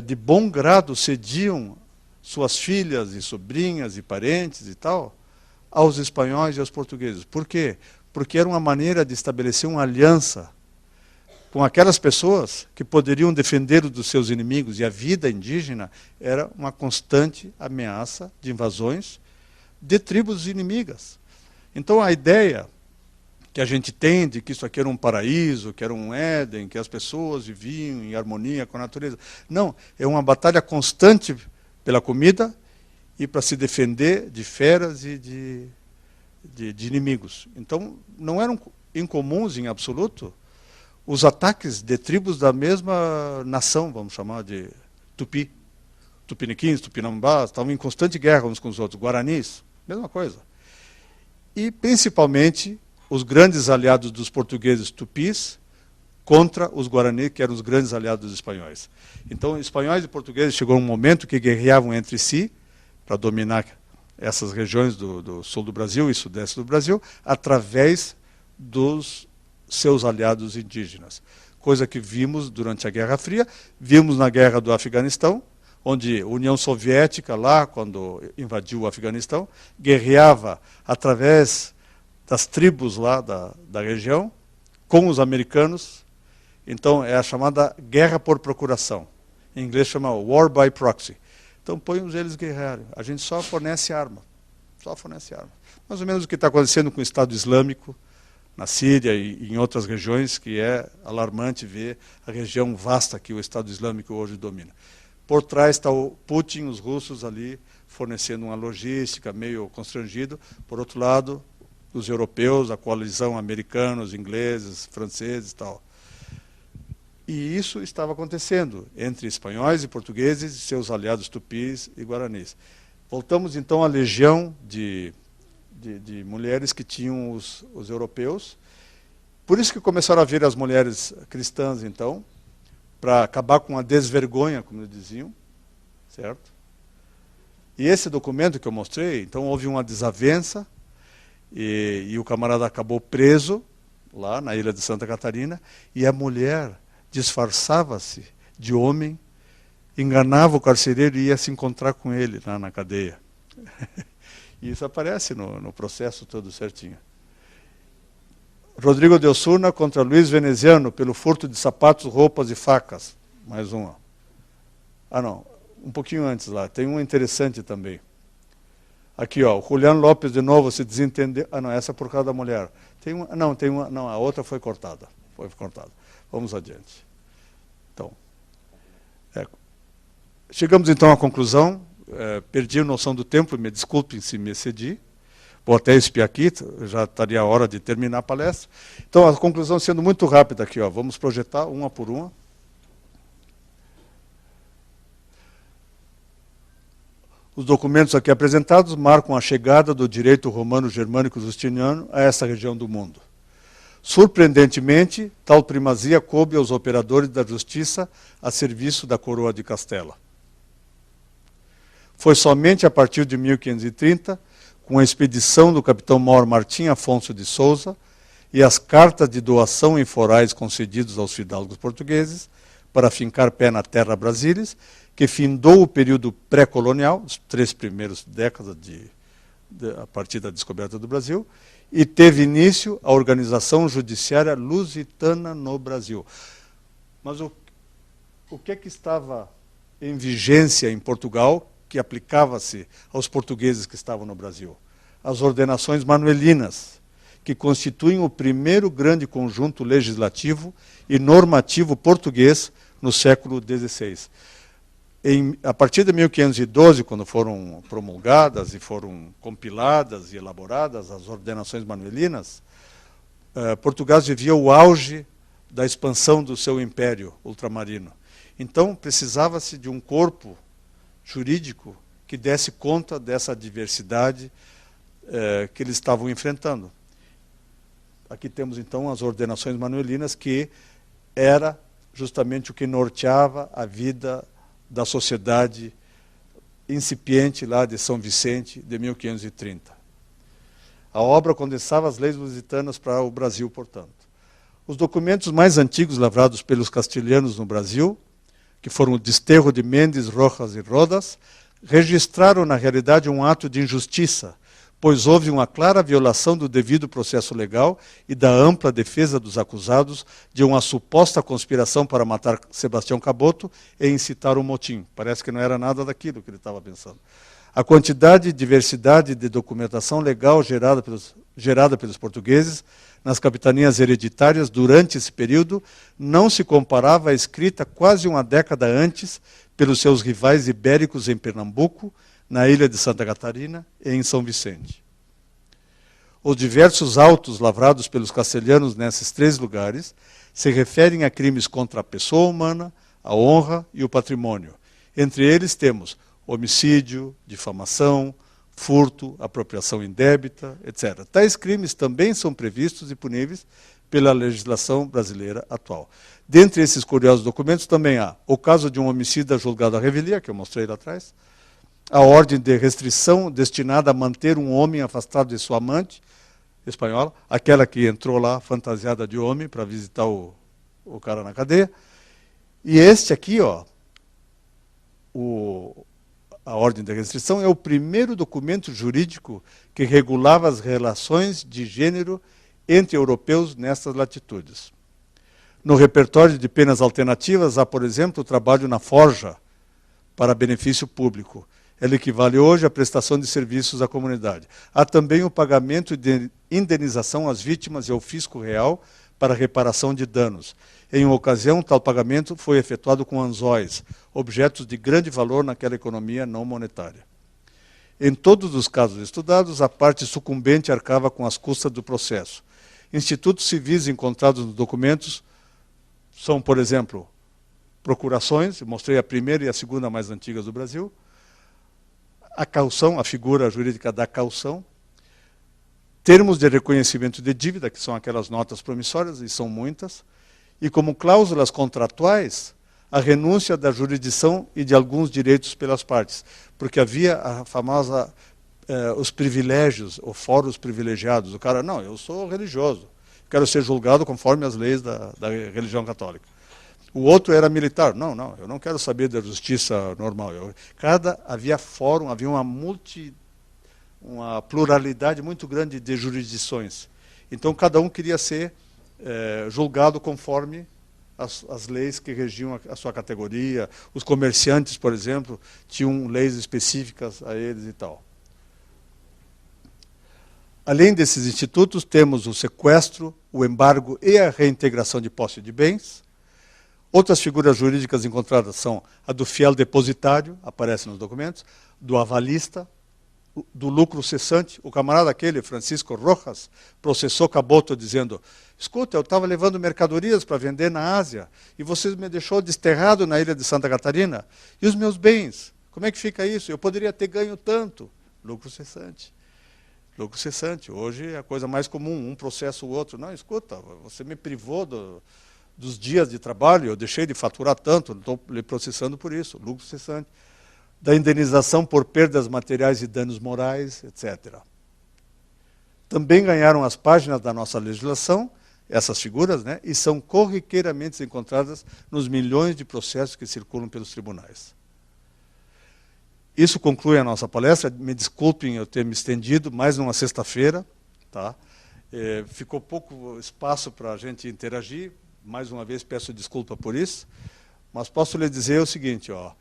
Speaker 2: de bom grado, cediam suas filhas e sobrinhas e parentes e tal aos espanhóis e aos portugueses. Por quê? Porque era uma maneira de estabelecer uma aliança com aquelas pessoas que poderiam defender dos seus inimigos, e a vida indígena era uma constante ameaça de invasões de tribos inimigas. Então a ideia que a gente tem de que isso aqui era um paraíso, que era um Éden, que as pessoas viviam em harmonia com a natureza, não, é uma batalha constante pela comida e para se defender de feras e de inimigos. Então não eram incomuns em absoluto os ataques de tribos da mesma nação, vamos chamar de Tupi. Tupiniquins, Tupinambás, estavam em constante guerra uns com os outros. Guaranis, mesma coisa. E, principalmente, os grandes aliados dos portugueses tupis contra os guaranis, que eram os grandes aliados dos espanhóis. Então, espanhóis e portugueses chegou um momento que guerreavam entre si para dominar essas regiões do sul do Brasil e sudeste do Brasil, através dos seus aliados indígenas. Coisa que vimos durante a Guerra Fria, vimos na Guerra do Afeganistão, onde a União Soviética, lá, quando invadiu o Afeganistão, guerreava através das tribos lá da região, com os americanos. Então, é a chamada guerra por procuração. Em inglês chama War by Proxy. Então, põe eles guerrearem. A gente só fornece arma. Só fornece arma. Mais ou menos o que está acontecendo com o Estado Islâmico, na Síria e em outras regiões, que é alarmante ver a região vasta que o Estado Islâmico hoje domina. Por trás está o Putin, os russos ali, fornecendo uma logística meio constrangido. Por outro lado, os europeus, a coalizão americanos, ingleses, franceses e tal. E isso estava acontecendo entre espanhóis e portugueses e seus aliados tupis e guaranis. Voltamos então à legião de mulheres que tinham os europeus. Por isso que começaram a vir as mulheres cristãs, então, para acabar com a desvergonha, como eles diziam, certo? E esse documento que eu mostrei, então houve uma desavença, e o camarada acabou preso, lá na ilha de Santa Catarina, e a mulher disfarçava-se de homem, enganava o carcereiro e ia se encontrar com ele lá na cadeia. E isso aparece no processo todo certinho. Rodrigo de Osuna contra Luiz Veneziano pelo furto de sapatos, roupas e facas. Mais uma. Ah, não. Um pouquinho antes lá. Tem uma interessante também. Aqui, ó. O Julián Lopes de novo se desentendeu. Ah, não. Essa é por causa da mulher. Tem uma. Não, tem uma. Não, a outra foi cortada. Foi cortada. Vamos adiante. Então. Chegamos então à conclusão. Perdi a noção do tempo, me desculpem se me excedi. Vou até espiar aqui, já estaria a hora de terminar a palestra. Então, a conclusão sendo muito rápida aqui, ó. Vamos projetar uma por uma. Os documentos aqui apresentados marcam a chegada do direito romano-germânico justiniano a essa região do mundo. Surpreendentemente, tal primazia coube aos operadores da justiça a serviço da coroa de Castela. Foi somente a partir de 1530, com a expedição do capitão-mor Martim Afonso de Souza e as cartas de doação em forais concedidos aos fidalgos portugueses para fincar pé na terra brasilis, que findou o período pré-colonial, os 3 primeiros décadas a partir da descoberta do Brasil, e teve início a organização judiciária lusitana no Brasil. Mas o que é que estava em vigência em Portugal, que aplicava-se aos portugueses que estavam no Brasil? As ordenações manuelinas, que constituem o primeiro grande conjunto legislativo e normativo português no século XVI. A partir de 1512, quando foram promulgadas e foram compiladas e elaboradas as ordenações manuelinas, Portugal vivia o auge da expansão do seu império ultramarino. Então, precisava-se de um corpo jurídico que desse conta dessa diversidade que eles estavam enfrentando. Aqui temos, então, as ordenações manuelinas, que era justamente o que norteava a vida da sociedade incipiente lá de São Vicente, de 1530. A obra condensava as leis lusitanas para o Brasil, portanto. Os documentos mais antigos lavrados pelos castilhanos no Brasil, que foram o Desterro de Mendes, Rojas e Rodas, registraram, na realidade, um ato de injustiça, pois houve uma clara violação do devido processo legal e da ampla defesa dos acusados de uma suposta conspiração para matar Sebastião Caboto e incitar o motim. Parece que não era nada daquilo que ele estava pensando. A quantidade e diversidade de documentação legal gerada pelos portugueses nas capitanias hereditárias durante esse período não se comparava à escrita quase uma década antes pelos seus rivais ibéricos em Pernambuco, na ilha de Santa Catarina e em São Vicente. Os diversos autos lavrados pelos castelhanos nesses 3 lugares se referem a crimes contra a pessoa humana, a honra e o patrimônio. Entre eles temos homicídio, difamação, furto, apropriação indébita, etc. Tais crimes também são previstos e puníveis pela legislação brasileira atual. Dentre esses curiosos documentos também há o caso de um homicida julgado à revelia, que eu mostrei lá atrás, a ordem de restrição destinada a manter um homem afastado de sua amante espanhola, aquela que entrou lá fantasiada de homem para visitar o cara na cadeia. E este aqui, ó, a ordem de restrição, é o primeiro documento jurídico que regulava as relações de gênero entre europeus nessas latitudes. No repertório de penas alternativas há, por exemplo, o trabalho na forja para benefício público. Ela equivale hoje à prestação de serviços à comunidade. Há também o pagamento de indenização às vítimas e ao fisco real para reparação de danos. Em uma ocasião, tal pagamento foi efetuado com anzóis, objetos de grande valor naquela economia não monetária. Em todos os casos estudados, a parte sucumbente arcava com as custas do processo. Institutos civis encontrados nos documentos são, por exemplo, procurações, mostrei a primeira e a segunda mais antigas do Brasil, a caução, a figura jurídica da caução, termos de reconhecimento de dívida, que são aquelas notas promissórias, e são muitas, e como cláusulas contratuais, a renúncia da jurisdição e de alguns direitos pelas partes, porque havia a famosa, os privilégios, ou fóruns privilegiados. O cara, não, eu sou religioso, quero ser julgado conforme as leis da religião católica. O outro era militar. Não, eu não quero saber da justiça normal. Havia fórum, havia uma pluralidade muito grande de jurisdições. Então, cada um queria ser julgado conforme as leis que regiam a sua categoria. Os comerciantes, por exemplo, tinham leis específicas a eles e tal. Além desses institutos, temos o sequestro, o embargo e a reintegração de posse de bens. Outras figuras jurídicas encontradas são a do fiel depositário, aparece nos documentos, do avalista, do lucro cessante. O camarada aquele, Francisco Rojas, processou Caboto dizendo: escuta, eu estava levando mercadorias para vender na Ásia e você me deixou desterrado na ilha de Santa Catarina. E os meus bens? Como é que fica isso? Eu poderia ter ganho tanto. Lucro cessante. Lucro cessante. Hoje é a coisa mais comum, um processa o outro. Não, escuta, você me privou dos dias de trabalho, eu deixei de faturar tanto, estou lhe processando por isso, lucro cessante. Da indenização por perdas materiais e danos morais, etc. Também ganharam as páginas da nossa legislação, essas figuras, né, e são corriqueiramente encontradas nos milhões de processos que circulam pelos tribunais. Isso conclui a nossa palestra. Me desculpem eu ter me estendido, mais numa sexta-feira. Tá? Ficou pouco espaço para a gente interagir. Mais uma vez peço desculpa por isso, mas posso lhe dizer o seguinte, ó,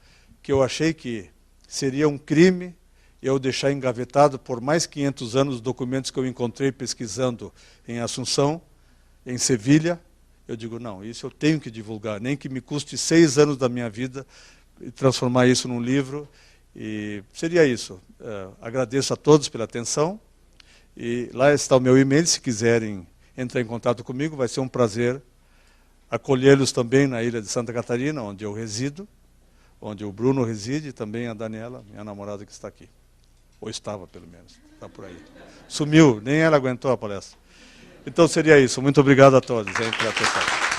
Speaker 2: que eu achei que seria um crime eu deixar engavetado por mais 500 anos os documentos que eu encontrei pesquisando em Assunção, em Sevilha. Eu digo, não, isso eu tenho que divulgar, nem que me custe 6 anos da minha vida e transformar isso num livro. E seria isso. Agradeço a todos pela atenção. E lá está o meu e-mail, se quiserem entrar em contato comigo, vai ser um prazer acolhê-los também na ilha de Santa Catarina, onde eu resido, onde o Bruno reside, e também a Daniela, minha namorada, que está aqui. Ou estava, pelo menos. Está por aí. Sumiu, nem ela aguentou a palestra. Então seria isso. Muito obrigado a todos, hein, pela atenção.